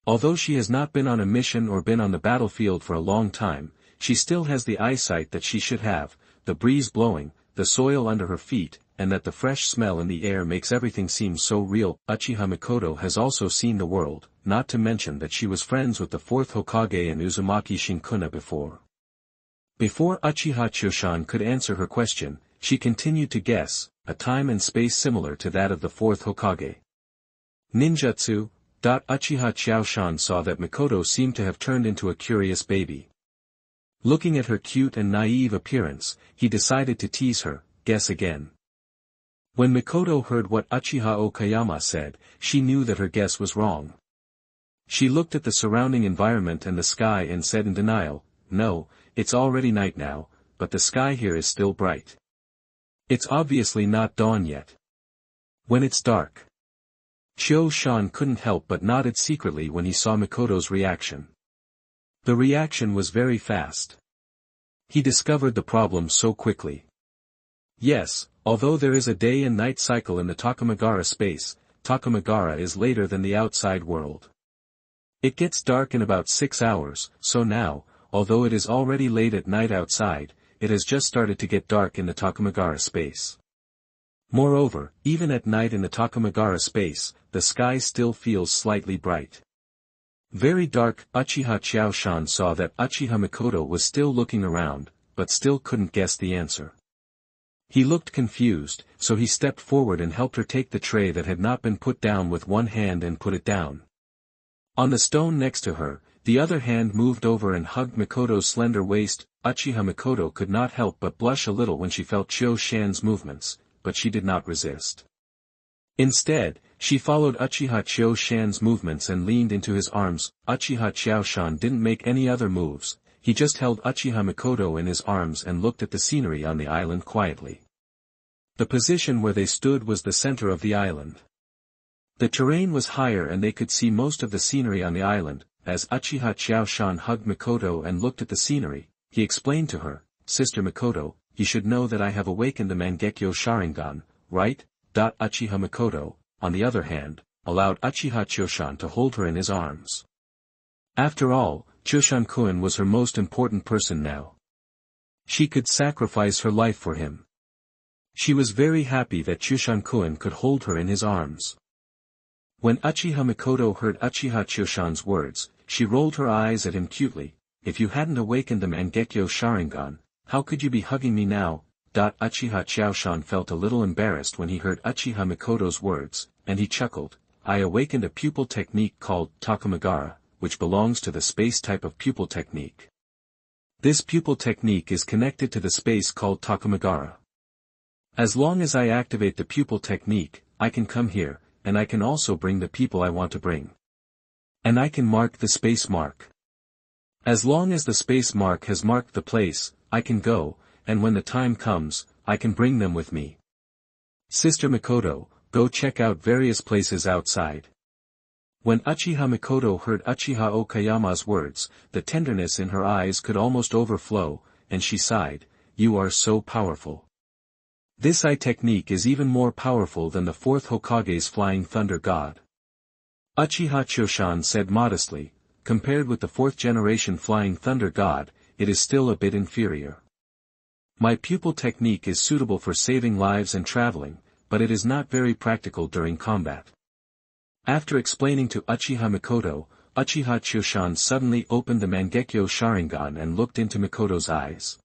Although she has not been on a mission or been on the battlefield for a long time, she still has the eyesight that she should have, the breeze blowing, the soil under her feet, and that the fresh smell in the air makes everything seem so real. Uchiha Mikoto has also seen the world, not to mention that she was friends with the 4th Hokage and Uzumaki Shinkuna before. Before Uchiha Choshan could answer her question, she continued to guess. a time and space similar to that of the fourth Hokage. Ninjutsu. Uchiha Qiaoshan saw that Mikoto seemed to have turned into a curious baby. Looking at her cute and naive appearance, he decided to tease her, guess again. When Mikoto heard what Uchiha Okayama said, she knew that her guess was wrong. She looked at the surrounding environment and the sky and said in denial, "No, it's already night now, but the sky here is still bright. It's obviously not dawn yet. When it's dark." Qiaoshan couldn't help but nodded secretly when he saw Mikoto's reaction. The reaction was very fast. He discovered the problem so quickly. Yes, although there is a day and night cycle in the Takamagara space, Takamagara is later than the outside world. It gets dark in about 6 hours, so now, although it is already late at night outside, it has just started to get dark in the Takamagara space. Moreover, even at night in the Takamagara space, the sky still feels slightly bright. Very dark. Uchiha Qiaoshan saw that Uchiha Mikoto was still looking around, but still couldn't guess the answer. He looked confused, so he stepped forward and helped her take the tray that had not been put down with one hand and put it down. On the stone next to her, the other hand moved over and hugged Mikoto's slender waist. Uchiha Mikoto could not help but blush a little when she felt Qiaoshan's movements, but she did not resist. Instead, she followed Uchiha Qiaoshan's movements and leaned into his arms. Uchiha Qiaoshan didn't make any other moves, he just held Uchiha Mikoto in his arms and looked at the scenery on the island quietly. The position where they stood was the center of the island. The terrain was higher and they could see most of the scenery on the island. As Uchiha Qiaoshan hugged Mikoto and looked at the scenery, he explained to her, "Sister Mikoto, you should know that I have awakened the Mangekyo Sharingan, right?" Uchiha Mikoto, on the other hand, allowed Uchiha Qiaoshan to hold her in his arms. After all, Qiaoshan-kun was her most important person now. She could sacrifice her life for him. She was very happy that Qiaoshan-kun could hold her in his arms. When Uchiha Mikoto heard Uchiha Qiaoshan's words, she rolled her eyes at him cutely. "If you hadn't awakened the Mangekyo Sharingan, how could you be hugging me now?" Uchiha Qiaoshan felt a little embarrassed when he heard Uchiha Mikoto's words, and he chuckled. "I awakened a pupil technique called Takamagara, which belongs to the space type of pupil technique. This pupil technique is connected to the space called Takamagara. As long as I activate the pupil technique, I can come here, and I can also bring the people I want to bring. And I can mark the space mark. As long as the space mark has marked the place, I can go, and when the time comes, I can bring them with me. Sister Mikoto, go check out various places outside." When Uchiha Mikoto heard Uchiha Okayama's words, the tenderness in her eyes could almost overflow, and she sighed, "You are so powerful. This eye technique is even more powerful than the fourth Hokage's flying thunder god." Uchiha Qiaoshan said modestly, "Compared with the fourth generation flying thunder god, it is still a bit inferior. My pupil technique is suitable for saving lives and traveling, but it is not very practical during combat." After explaining to Uchiha Mikoto, Uchiha Qiaoshan suddenly opened the Mangekyo Sharingan and looked into Mikoto's eyes.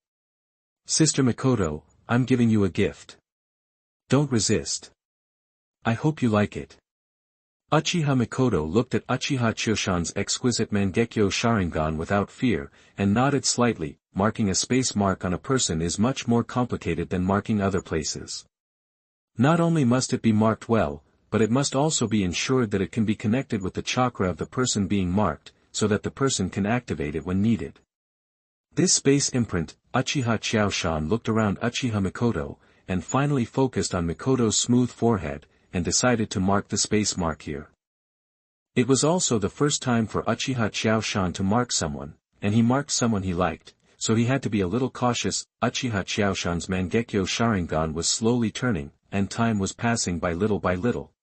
"Sister Mikoto, I'm giving you a gift. Don't resist. I hope you like it." Uchiha Mikoto looked at Uchiha Qiaoshan's exquisite Mangekyo Sharingan without fear, and nodded slightly. Marking a space mark on a person is much more complicated than marking other places. Not only must it be marked well, but it must also be ensured that it can be connected with the chakra of the person being marked, so that the person can activate it when needed. This space imprint. Uchiha Qiaoshan looked around Uchiha Mikoto, and finally focused on Mikoto's smooth forehead, and decided to mark the space mark here. It was also the first time for Uchiha Qiaoshan to mark someone, and he marked someone he liked, so he had to be a little cautious. Uchiha Qiaoshan's Mangekyo Sharingan was slowly turning, and time was passing by little,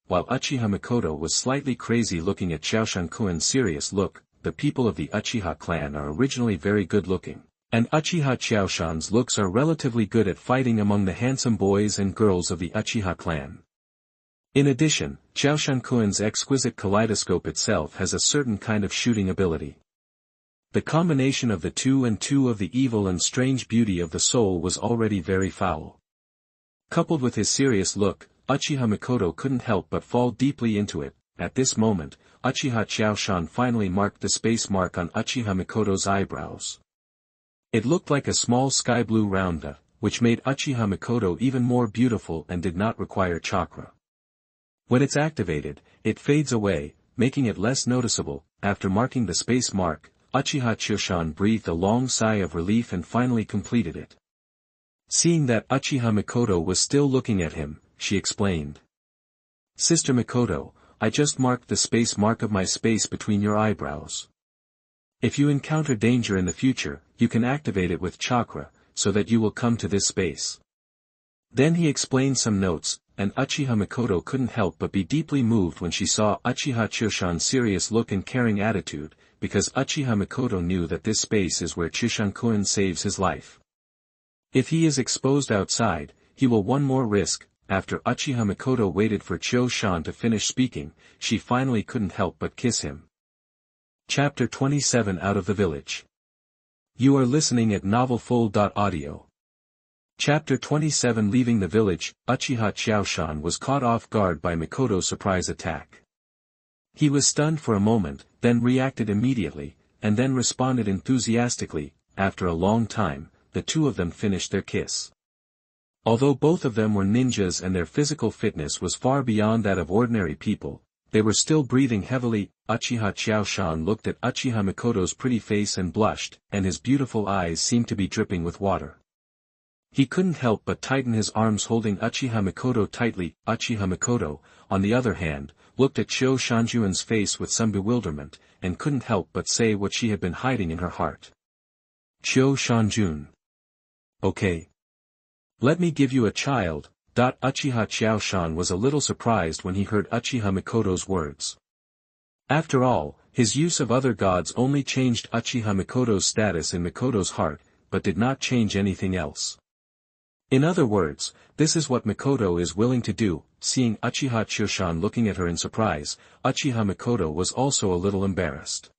while Uchiha Mikoto was slightly crazy looking at Qiaoshan-kun's serious look. The people of the Uchiha clan are originally very good looking, and Uchiha Qiaoshan's looks are relatively good at fighting among the handsome boys and girls of the Uchiha clan. In addition, Qiaoshan-kun's exquisite kaleidoscope itself has a certain kind of shooting ability. The combination of the two and two of the evil and strange beauty of the soul was already very foul. Coupled with his serious look, Uchiha Mikoto couldn't help but fall deeply into it. At this moment, Uchiha Qiaoshan finally marked the space mark on Uchiha Mikoto's eyebrows. It looked like a small sky blue round dot, which made Uchiha Mikoto even more beautiful and did not require chakra. When it's activated, it fades away, making it less noticeable. After marking the space mark, Uchiha Qiaoshan breathed a long sigh of relief and finally completed it. Seeing that Uchiha Mikoto was still looking at him, she explained. Sister Mikoto, I just marked the space mark of my space between your eyebrows. If you encounter danger in the future, you can activate it with chakra, so that you will come to this space. Then he explained some notes, and Uchiha Mikoto couldn't help but be deeply moved when she saw Uchiha Qiaoshan's serious look and caring attitude, because Uchiha Mikoto knew that this space is where Qiaoshan-kun saves his life. If he is exposed outside, he will one more risk. After Uchiha Mikoto waited for Qiaoshan to finish speaking, she finally couldn't help but kiss him. Chapter 27 Out of the Village. You are listening at novelfull.audio. Chapter 27 Leaving the village, Uchiha Qiaoshan was caught off guard by Mikoto's surprise attack. He was stunned for a moment, then reacted immediately, and then responded enthusiastically. After a long time, the two of them finished their kiss. Although both of them were ninjas and their physical fitness was far beyond that of ordinary people, they were still breathing heavily. Uchiha Qiaoshan looked at Uchiha Mikoto's pretty face and blushed, and his beautiful eyes seemed to be dripping with water. He couldn't help but tighten his arms holding Uchiha Mikoto tightly. Uchiha Mikoto, on the other hand, looked at Qiaoshanjuan's face with some bewilderment, and couldn't help but say what she had been hiding in her heart. Qiaoshanjun. Okay. Let me give you a child. Uchiha Qiaoshan was a little surprised when he heard Uchiha Mikoto's words. After all, his use of other gods only changed Uchiha Mikoto's status in Mikoto's heart, but did not change anything else. In other words, this is what Mikoto is willing to do. Seeing Uchiha Qiaoshan looking at her in surprise, Uchiha Mikoto was also a little embarrassed.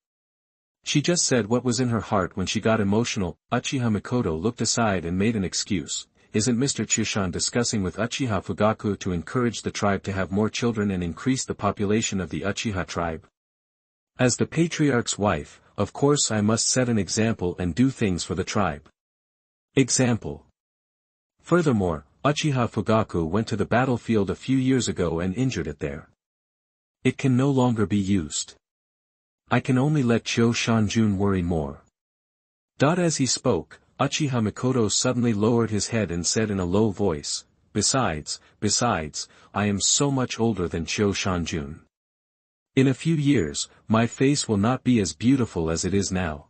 She just said what was in her heart when she got emotional. Uchiha Mikoto looked aside and made an excuse. Isn't Mr. Qiaoshan discussing with Uchiha Fugaku to encourage the tribe to have more children and increase the population of the Uchiha tribe? As the patriarch's wife, of course I must set an example and do things for the tribe. Example. Furthermore, Uchiha Fugaku went to the battlefield a few years ago and injured it there. It can no longer be used. I can only let Qiaoshanjun worry more. As he spoke, Uchiha Mikoto suddenly lowered his head and said in a low voice, Besides, I am so much older than Qiaoshanjun. In a few years, my face will not be as beautiful as it is now.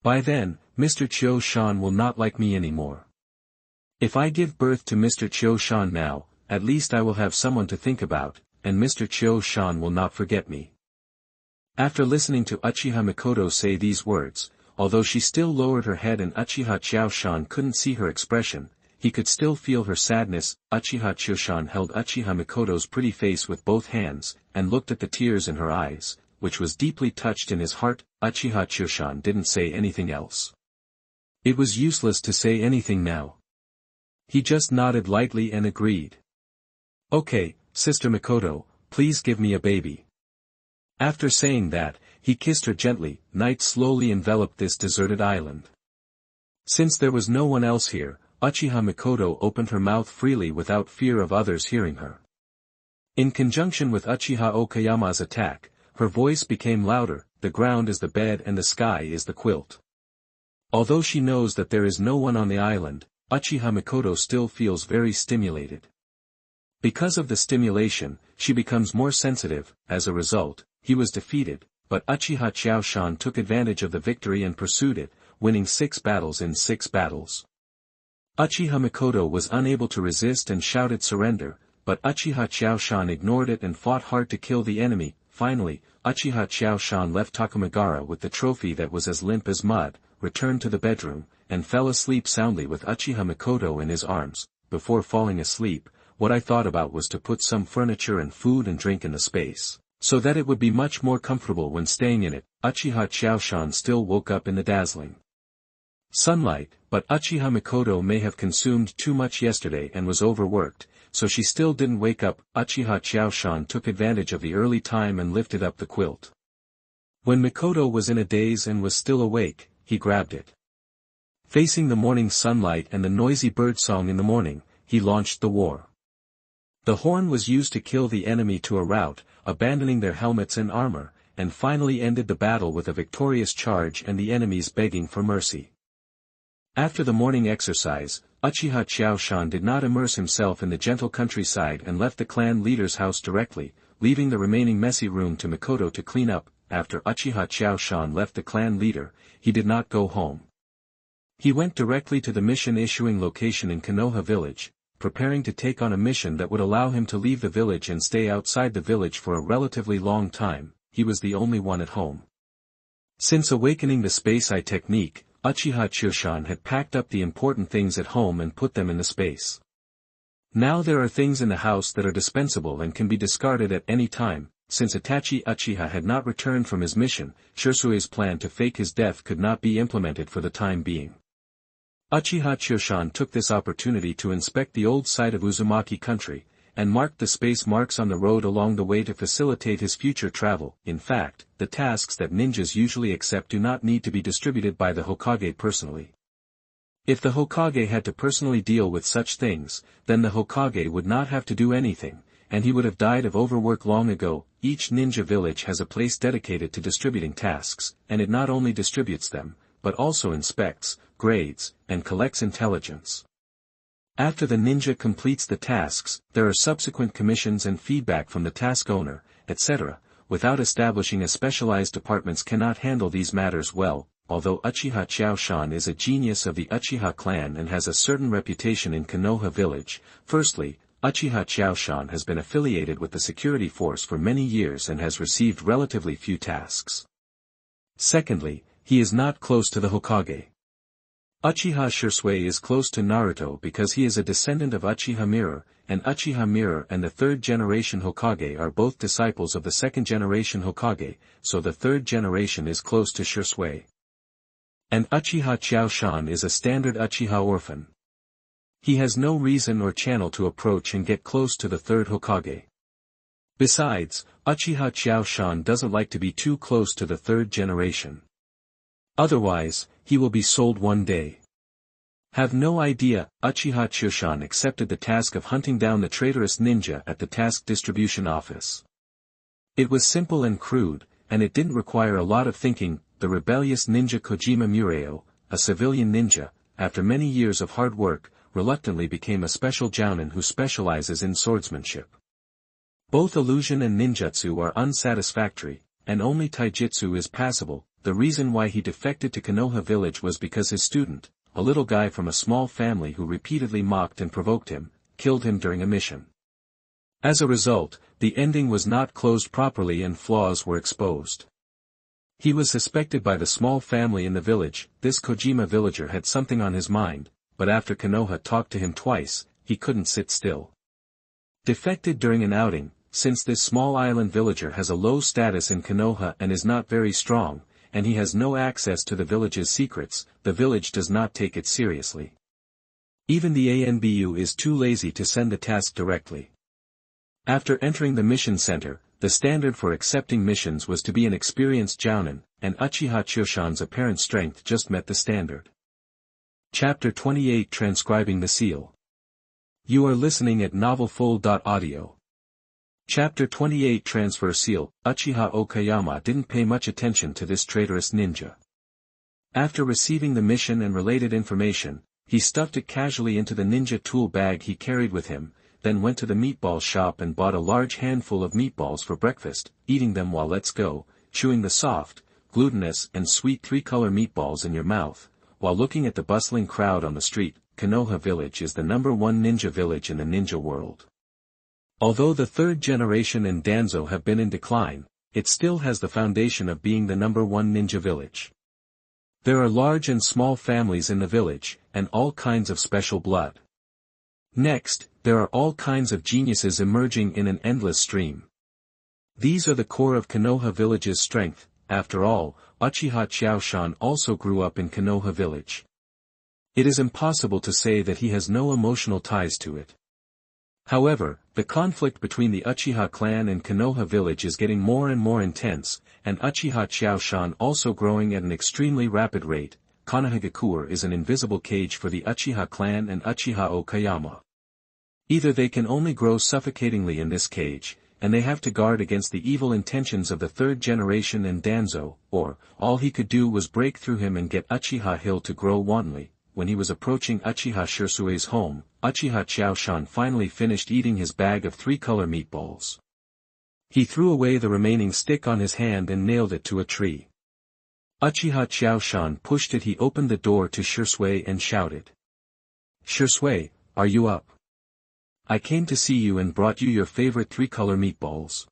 By then, Mr. Qiaoshan will not like me anymore. If I give birth to Mr. Qiaoshan now, at least I will have someone to think about, and Mr. Qiaoshan will not forget me. After listening to Uchiha Mikoto say these words, although she still lowered her head and Uchiha Qiaoshan couldn't see her expression, he could still feel her sadness. Uchiha Qiaoshan held Uchiha Mikoto's pretty face with both hands, and looked at the tears in her eyes, which was deeply touched in his heart. Uchiha Qiaoshan didn't say anything else. It was useless to say anything now. He just nodded lightly and agreed. Okay, Sister Mikoto, please give me a baby. After saying that, he kissed her gently. Night slowly enveloped this deserted island. Since there was no one else here, Uchiha Mikoto opened her mouth freely without fear of others hearing her. In conjunction with Uchiha Okayama's attack, her voice became louder. The ground is the bed and the sky is the quilt. Although she knows that there is no one on the island, Uchiha Mikoto still feels very stimulated. Because of the stimulation, she becomes more sensitive. As a result, he was defeated, but Uchiha Qiaoshan took advantage of the victory and pursued it, winning 6 battles in 6 battles. Uchiha Mikoto was unable to resist and shouted surrender, but Uchiha Qiaoshan ignored it and fought hard to kill the enemy. Finally, Uchiha Qiaoshan left Takamagara with the trophy that was as limp as mud, returned to the bedroom, and fell asleep soundly with Uchiha Mikoto in his arms. Before falling asleep, what I thought about was to put some furniture and food and drink in the space, so that it would be much more comfortable when staying in it. Uchiha Qiaoshan still woke up in the dazzling sunlight, but Uchiha Mikoto may have consumed too much yesterday and was overworked, so she still didn't wake up. Uchiha Qiaoshan took advantage of the early time and lifted up the quilt. When Mikoto was in a daze and was still awake, he grabbed it. Facing the morning sunlight and the noisy birdsong in the morning, he launched the war. The horn was used to kill the enemy to a rout, abandoning their helmets and armor, and finally ended the battle with a victorious charge and the enemies begging for mercy. After the morning exercise, Uchiha Qiaoshan did not immerse himself in the gentle countryside and left the clan leader's house directly, leaving the remaining messy room to Mikoto to clean up. After Uchiha Qiaoshan left the clan leader, he did not go home. He went directly to the mission issuing location in Konoha village, preparing to take on a mission that would allow him to leave the village and stay outside the village for a relatively long time. He was the only one at home. Since awakening the space eye technique, Uchiha Qiaoshan had packed up the important things at home and put them in the space. Now there are things in the house that are dispensable and can be discarded at any time. Since Itachi Uchiha had not returned from his mission, Shirsui's plan to fake his death could not be implemented for the time being. Uchiha Qiaoshan took this opportunity to inspect the old site of Uzumaki country, and marked the space marks on the road along the way to facilitate his future travel. In fact, the tasks that ninjas usually accept do not need to be distributed by the Hokage personally. If the Hokage had to personally deal with such things, then the Hokage would not have to do anything, and he would have died of overwork long ago. Each ninja village has a place dedicated to distributing tasks, and it not only distributes them, but also inspects, grades, and collects intelligence. After the ninja completes the tasks, there are subsequent commissions and feedback from the task owner, etc. Without establishing a specialized departments cannot handle these matters well. Although Uchiha Qiaoshan is a genius of the Uchiha clan and has a certain reputation in Konoha village, firstly, Uchiha Qiaoshan has been affiliated with the security force for many years and has received relatively few tasks. Secondly, he is not close to the Hokage. Uchiha Shirsui is close to Naruto because he is a descendant of Uchiha Mirror, and Uchiha Mirror and the third-generation Hokage are both disciples of the second-generation Hokage, so the third generation is close to Shirsui. And Uchiha Qiaoshan is a standard Uchiha orphan. He has no reason or channel to approach and get close to the third Hokage. Besides, Uchiha Qiaoshan doesn't like to be too close to the third generation. Otherwise, he will be sold one day. Have no idea. Uchiha Qiaoshan accepted the task of hunting down the traitorous ninja at the task distribution office. It was simple and crude, and it didn't require a lot of thinking. The rebellious ninja Kojima Mureo, a civilian ninja, after many years of hard work, reluctantly became a special jounin who specializes in swordsmanship. Both illusion and ninjutsu are unsatisfactory, and only taijutsu is passable. The reason why he defected to Konoha village was because his student, a little guy from a small family who repeatedly mocked and provoked him, killed him during a mission. As a result, the ending was not closed properly and flaws were exposed. He was suspected by the small family in the village. This Kojima villager had something on his mind, but after Konoha talked to him twice, he couldn't sit still. Defected during an outing. Since this small island villager has a low status in Konoha and is not very strong, and he has no access to the village's secrets, the village does not take it seriously. Even the ANBU is too lazy to send the task directly. After entering the mission center, the standard for accepting missions was to be an experienced jounin, and Uchiha Qiaoshan's apparent strength just met the standard. Chapter 28 Transcribing the Seal. You are listening at novelfull.audio. Chapter 28 Transfer Seal. Uchiha Okayama didn't pay much attention to this traitorous ninja. After receiving the mission and related information, he stuffed it casually into the ninja tool bag he carried with him, then went to the meatball shop and bought a large handful of meatballs for breakfast, eating them while chewing the soft, glutinous and sweet three-color meatballs in your mouth, while looking at the bustling crowd on the street. Konoha village is the #1 ninja village in the ninja world. Although the third generation and Danzo have been in decline, it still has the foundation of being the #1 ninja village. There are large and small families in the village, and all kinds of special blood. Next, there are all kinds of geniuses emerging in an endless stream. These are the core of Konoha village's strength. After all, Uchiha Qiaoshan also grew up in Konoha village. It is impossible to say that he has no emotional ties to it. However, the conflict between the Uchiha clan and Konoha village is getting more and more intense, and Uchiha Qiaoshan also growing at an extremely rapid rate. Konohagakure is an invisible cage for the Uchiha clan and Uchiha Okayama. Either they can only grow suffocatingly in this cage, and they have to guard against the evil intentions of the third generation and Danzo, or, all he could do was break through him and get Uchiha Hill to grow wantonly. When he was approaching Uchiha Shirsue's home, Uchiha Qiaoshan finally finished eating his bag of 3-color meatballs. He threw away the remaining stick on his hand and nailed it to a tree. Uchiha Qiaoshan pushed it. He opened the door to Shirsue and shouted. "Shirsue, are you up? I came to see you and brought you your favorite 3-color meatballs."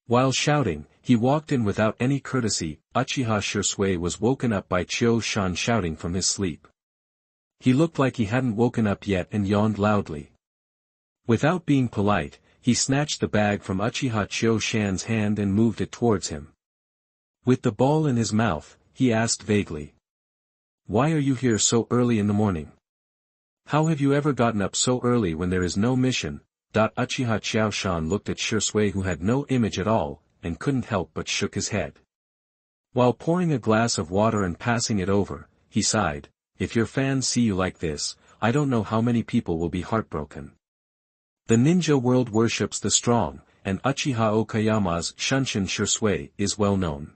While shouting, he walked in without any courtesy. Uchiha Shirsue was woken up by Qiaoshan shouting from his sleep. He looked like he hadn't woken up yet and yawned loudly. Without being polite, he snatched the bag from Uchiha Qiaoshan's hand and moved it towards him. With the ball in his mouth, he asked vaguely. "Why are you here so early in the morning? How have you ever gotten up so early when there is no mission?" Uchiha Qiaoshan looked at Shirsue, who had no image at all, and couldn't help but shook his head. While pouring a glass of water and passing it over, he sighed. "If your fans see you like this, I don't know how many people will be heartbroken." The ninja world worships the strong, and Uchiha Okayama's Shunshin Shirsue is well known.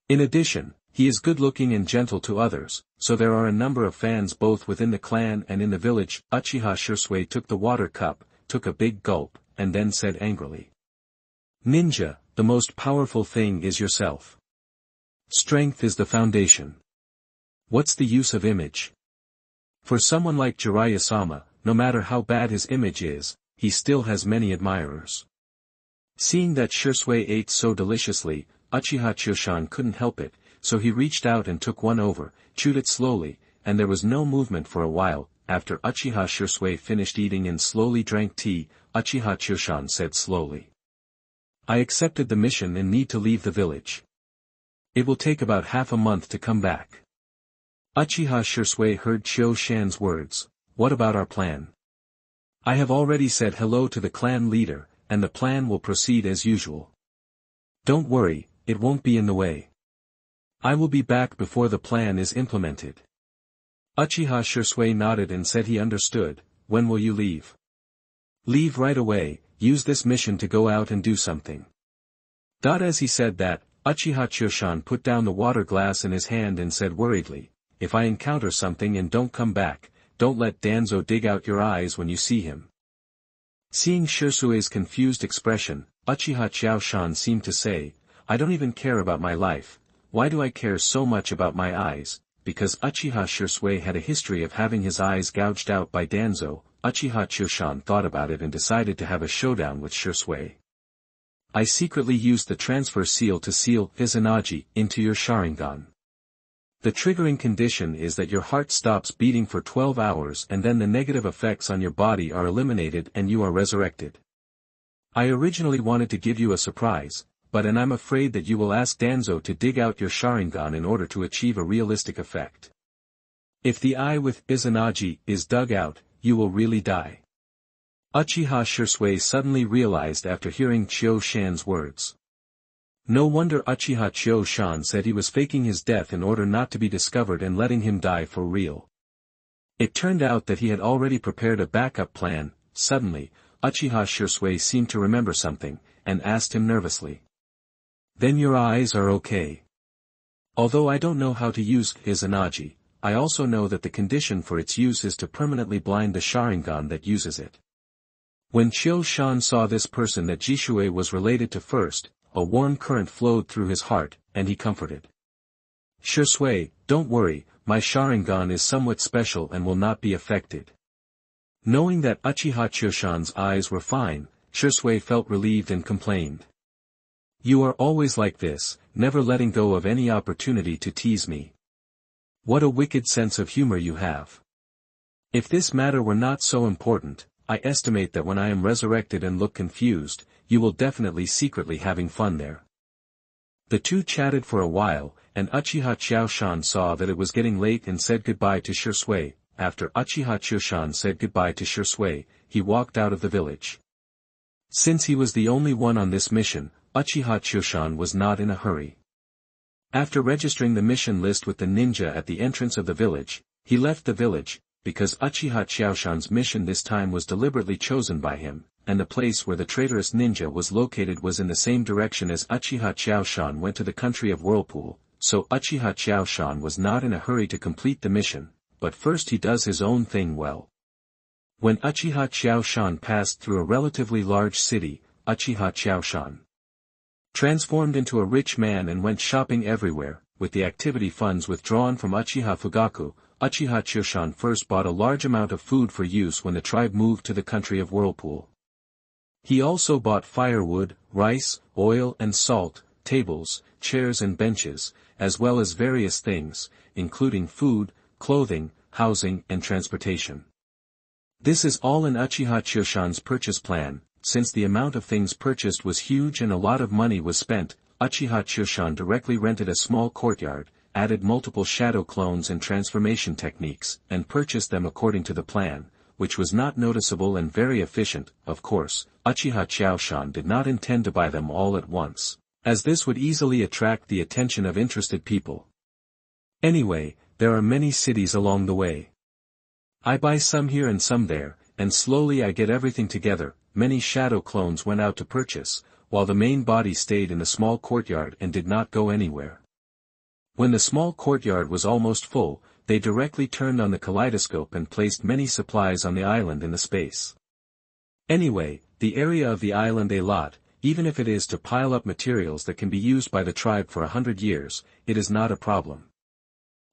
In addition, he is good-looking and gentle to others, so there are a number of fans both within the clan and in the village. Uchiha Shirsue took the water cup, took a big gulp, and then said angrily. "Ninja, the most powerful thing is yourself. Strength is the foundation. What's the use of image? For someone like Jiraiya-sama, no matter how bad his image is, he still has many admirers." Seeing that Shirsue ate so deliciously, Uchiha Qiaoshan couldn't help it, so he reached out and took one over, chewed it slowly, and there was no movement for a while. After Uchiha Shirsue finished eating and slowly drank tea, Uchiha Qiaoshan said slowly. "I accepted the mission and need to leave the village. It will take about half a month to come back." Uchiha Shirsue heard Qiaoshan's words. "What about our plan?" "I have already said hello to the clan leader, and the plan will proceed as usual. Don't worry, it won't be in the way. I will be back before the plan is implemented." Uchiha Shirsue nodded and said he understood. "When will you leave?" "Leave right away. Use this mission to go out and do something." As he said that, Uchiha Qiaoshan put down the water glass in his hand and said worriedly, "If I encounter something and don't come back, don't let Danzo dig out your eyes when you see him." Seeing Shirsue's confused expression, Uchiha Qiaoshan seemed to say, "I don't even care about my life. Why do I care so much about my eyes?" Because Uchiha Shirsue had a history of having his eyes gouged out by Danzo, Uchiha Qiaoshan thought about it and decided to have a showdown with Shirsue. "I secretly used the transfer seal to seal Izanagi into your Sharingan. The triggering condition is that your heart stops beating for 12 hours and then the negative effects on your body are eliminated and you are resurrected. I originally wanted to give you a surprise, but I'm afraid that you will ask Danzo to dig out your Sharingan in order to achieve a realistic effect. If the eye with Izanagi is dug out, you will really die." Uchiha Shirsue suddenly realized after hearing Qiaoshan's words. No wonder Uchiha Qiaoshan said he was faking his death in order not to be discovered and letting him die for real. It turned out that he had already prepared a backup plan. Suddenly, Uchiha Shirsue seemed to remember something, and asked him nervously. "Then your eyes are okay?" "Although I don't know how to use Izanagi, I also know that the condition for its use is to permanently blind the Sharingan that uses it." When Qiaoshan saw this person that Jishue was related to first, a warm current flowed through his heart, and he comforted. "Shirsue, don't worry, my Sharingan is somewhat special and will not be affected." Knowing that Uchiha Qiaoshan's eyes were fine, Shirsue felt relieved and complained. "You are always like this, never letting go of any opportunity to tease me. What a wicked sense of humor you have. If this matter were not so important, I estimate that when I am resurrected and look confused, you will definitely secretly having fun there." The two chatted for a while, and Uchiha Qiaoshan saw that it was getting late and said goodbye to Shisui. After Uchiha Qiaoshan said goodbye to Shisui, he walked out of the village. Since he was the only one on this mission, Uchiha Qiaoshan was not in a hurry. After registering the mission list with the ninja at the entrance of the village, he left the village, because Uchiha Qiaoshan's mission this time was deliberately chosen by him, and the place where the traitorous ninja was located was in the same direction as Uchiha Qiaoshan went to the country of Whirlpool, so Uchiha Qiaoshan was not in a hurry to complete the mission, but first he does his own thing well. When Uchiha Qiaoshan passed through a relatively large city, Uchiha Qiaoshan transformed into a rich man and went shopping everywhere. With the activity funds withdrawn from Uchiha Fugaku, Uchiha Qiaoshan first bought a large amount of food for use when the tribe moved to the country of Whirlpool. He also bought firewood, rice, oil and salt, tables, chairs and benches, as well as various things, including food, clothing, housing and transportation. This is all in Uchiha Qiaoshan's purchase plan. Since the amount of things purchased was huge and a lot of money was spent, Uchiha Qiaoshan directly rented a small courtyard, added multiple shadow clones and transformation techniques, and purchased them according to the plan, which was not noticeable and very efficient. Of course, Uchiha Qiaoshan did not intend to buy them all at once, as this would easily attract the attention of interested people. Anyway, there are many cities along the way. I buy some here and some there, and slowly I get everything together. Many shadow clones went out to purchase, while the main body stayed in the small courtyard and did not go anywhere. When the small courtyard was almost full, they directly turned on the kaleidoscope and placed many supplies on the island in the space. Anyway, the area of the island a lot, even if it is to pile up materials that can be used by the tribe for 100 years, it is not a problem.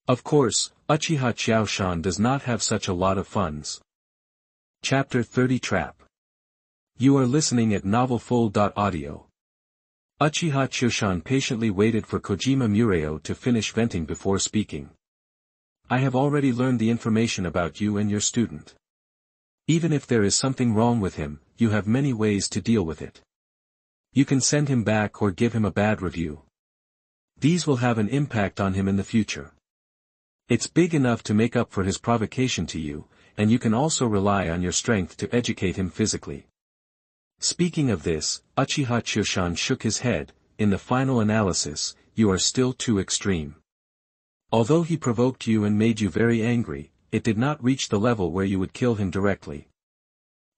Of course, Uchiha Qiaoshan does not have such a lot of funds. Chapter 30 Trap. You are listening at novelfull.audio. Uchiha Qiaoshan patiently waited for Kojima Mureo to finish venting before speaking. I have already learned the information about you and your student. Even if there is something wrong with him, you have many ways to deal with it. You can send him back or give him a bad review. These will have an impact on him in the future. It's big enough to make up for his provocation to you, and you can also rely on your strength to educate him physically. Speaking of this, Uchiha Qiaoshan shook his head. In the final analysis, you are still too extreme. Although he provoked you and made you very angry, it did not reach the level where you would kill him directly.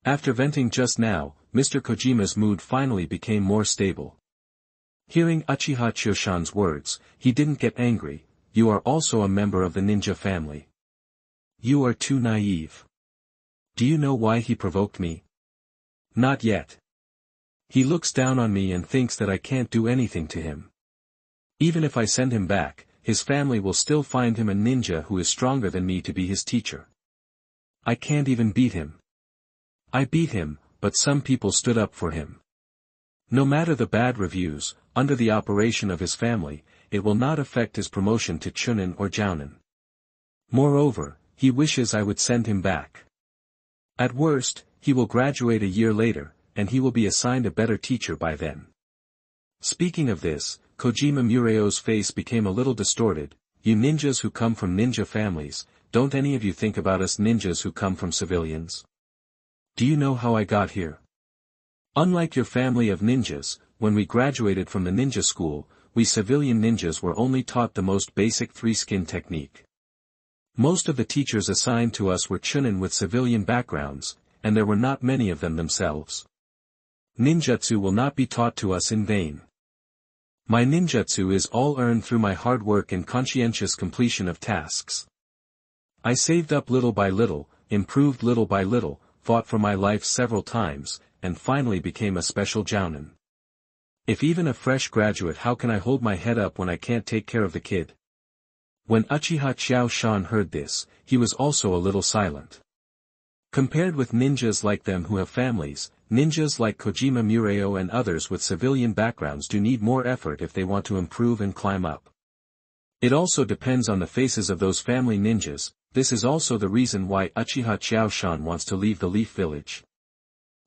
After venting just now, Mr. Kojima's mood finally became more stable. Hearing Uchiha Qiaoshan's words, he didn't get angry. You are also a member of the ninja family. You are too naive. Do you know why he provoked me? Not yet. He looks down on me and thinks that I can't do anything to him. Even if I send him back, his family will still find him a ninja who is stronger than me to be his teacher. I can't even beat him. I beat him, but some people stood up for him. No matter the bad reviews, under the operation of his family, it will not affect his promotion to Chunin or Jounin. Moreover, he wishes I would send him back. At worst, he will graduate a year later, and he will be assigned a better teacher by then. Speaking of this, Kojima Mureo's face became a little distorted. You ninjas who come from ninja families, don't any of you think about us ninjas who come from civilians? Do you know how I got here? Unlike your family of ninjas, when we graduated from the ninja school, we civilian ninjas were only taught the most basic three-skin technique. Most of the teachers assigned to us were chunin with civilian backgrounds, and there were not many of them themselves. Ninjutsu will not be taught to us in vain. My ninjutsu is all earned through my hard work and conscientious completion of tasks. I saved up little by little, improved little by little, fought for my life several times, and finally became a special jounin. If even a fresh graduate, how can I hold my head up when I can't take care of the kid? When Uchiha Qiaoshan heard this, he was also a little silent. Compared with ninjas like them who have families, ninjas like Kojima Mureo and others with civilian backgrounds do need more effort if they want to improve and climb up. It also depends on the faces of those family ninjas. This is also the reason why Uchiha Qiaoshan wants to leave the Leaf Village.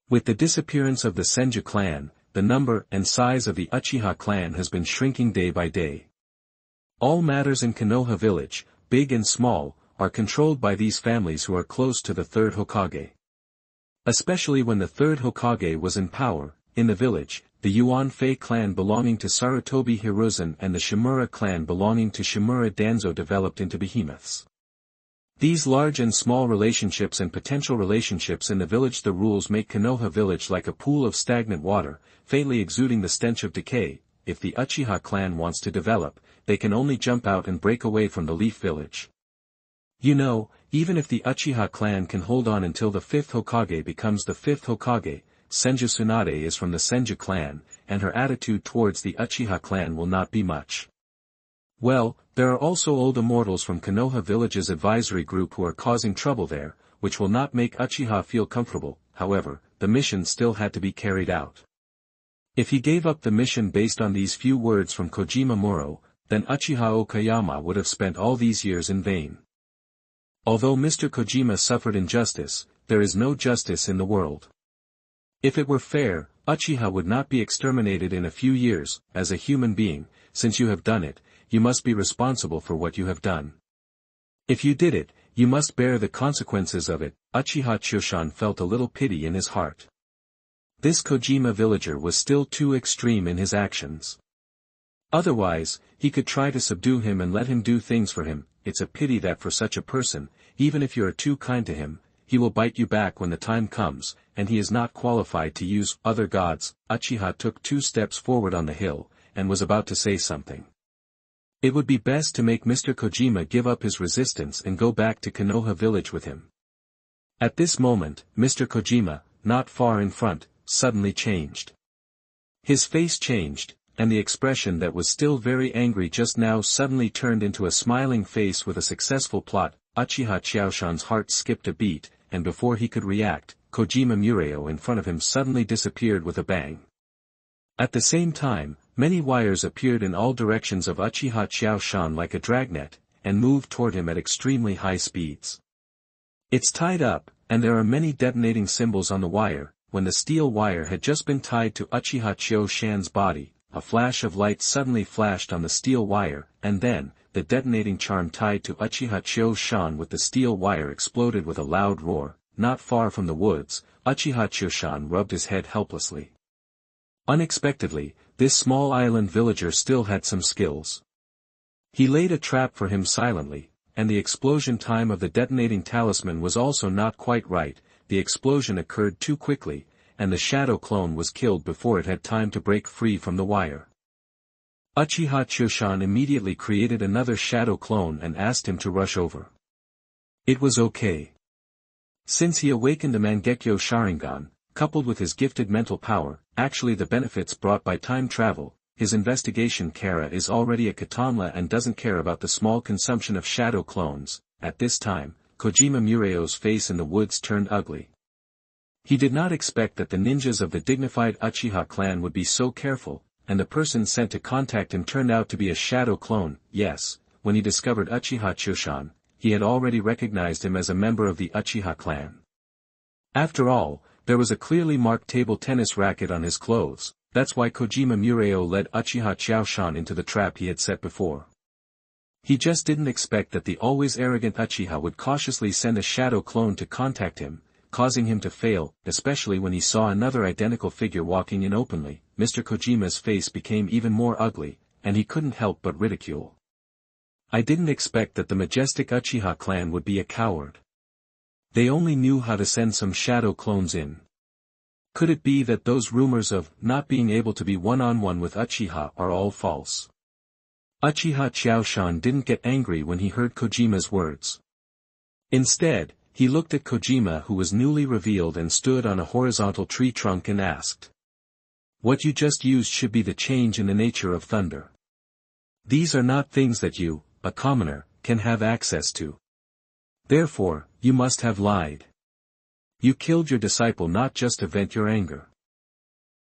With the disappearance of the Senju clan, the number and size of the Uchiha clan has been shrinking day by day. All matters in Konoha village, big and small, are controlled by these families who are close to the third Hokage. Especially when the third Hokage was in power, in the village, the Yuan Fei clan belonging to Sarutobi Hiruzen and the Shimura clan belonging to Shimura Danzo developed into behemoths. These large and small relationships and potential relationships in the village. The rules make Konoha village like a pool of stagnant water, faintly exuding the stench of decay. If the Uchiha clan wants to develop, they can only jump out and break away from the Leaf Village. You know, even if the Uchiha clan can hold on until the fifth Hokage becomes the fifth Hokage, Senju Tsunade is from the Senju clan, and her attitude towards the Uchiha clan will not be much. Well, there are also old immortals from Konoha village's advisory group who are causing trouble there, which will not make Uchiha feel comfortable. However, the mission still had to be carried out. If he gave up the mission based on these few words from Kojima Muro, then Uchiha Okayama would have spent all these years in vain. Although Mr. Kojima suffered injustice, there is no justice in the world. If it were fair, Uchiha would not be exterminated in a few years. As a human being, since you have done it, you must be responsible for what you have done. If you did it, you must bear the consequences of it. Uchiha Choshan felt a little pity in his heart. This Kojima villager was still too extreme in his actions. Otherwise, he could try to subdue him and let him do things for him. It's a pity that for such a person, even if you are too kind to him, he will bite you back when the time comes, and he is not qualified to use other gods. Uchiha took 2 steps forward on the hill, and was about to say something. It would be best to make Mr. Kojima give up his resistance and go back to Konoha village with him. At this moment, Mr. Kojima, not far in front, suddenly changed. His face changed, and the expression that was still very angry just now suddenly turned into a smiling face with a successful plot. Uchiha Choshan's heart skipped a beat, and before he could react, Kojima Mureo in front of him suddenly disappeared with a bang. At the same time, many wires appeared in all directions of Uchiha Choshan like a dragnet, and moved toward him at extremely high speeds. It's tied up, and there are many detonating symbols on the wire. When the steel wire had just been tied to Uchiha Choshan's body, a flash of light suddenly flashed on the steel wire, and then, the detonating charm tied to Uchiha Choshan with the steel wire exploded with a loud roar. Not far from the woods, Uchiha Choshan rubbed his head helplessly. Unexpectedly, this small island villager still had some skills. He laid a trap for him silently, and the explosion time of the detonating talisman was also not quite right. The explosion occurred too quickly, and the shadow clone was killed before it had time to break free from the wire. Uchiha Choshan immediately created another shadow clone and asked him to rush over. It was okay. Since he awakened a Mangekyo Sharingan, coupled with his gifted mental power, actually the benefits brought by time travel, his investigation Kara is already a Katana and doesn't care about the small consumption of shadow clones. At this time, Kojima Mureo's face in the woods turned ugly. He did not expect that the ninjas of the dignified Uchiha clan would be so careful, and the person sent to contact him turned out to be a shadow clone. Yes, when he discovered Uchiha Choshan, he had already recognized him as a member of the Uchiha clan. After all, there was a clearly marked table tennis racket on his clothes. That's why Kojima Mureo led Uchiha Choshan into the trap he had set before. He just didn't expect that the always arrogant Uchiha would cautiously send a shadow clone to contact him, causing him to fail, especially when he saw another identical figure walking in openly. Mr. Kojima's face became even more ugly, and he couldn't help but ridicule. I didn't expect that the majestic Uchiha clan would be a coward. They only knew how to send some shadow clones in. Could it be that those rumors of not being able to be one-on-one with Uchiha are all false? Uchiha Choshan didn't get angry when he heard Kojima's words. Instead, he looked at Kojima, who was newly revealed and stood on a horizontal tree trunk, and asked. What you just used should be the change in the nature of thunder. These are not things that you, a commoner, can have access to. Therefore, you must have lied. You killed your disciple not just to vent your anger.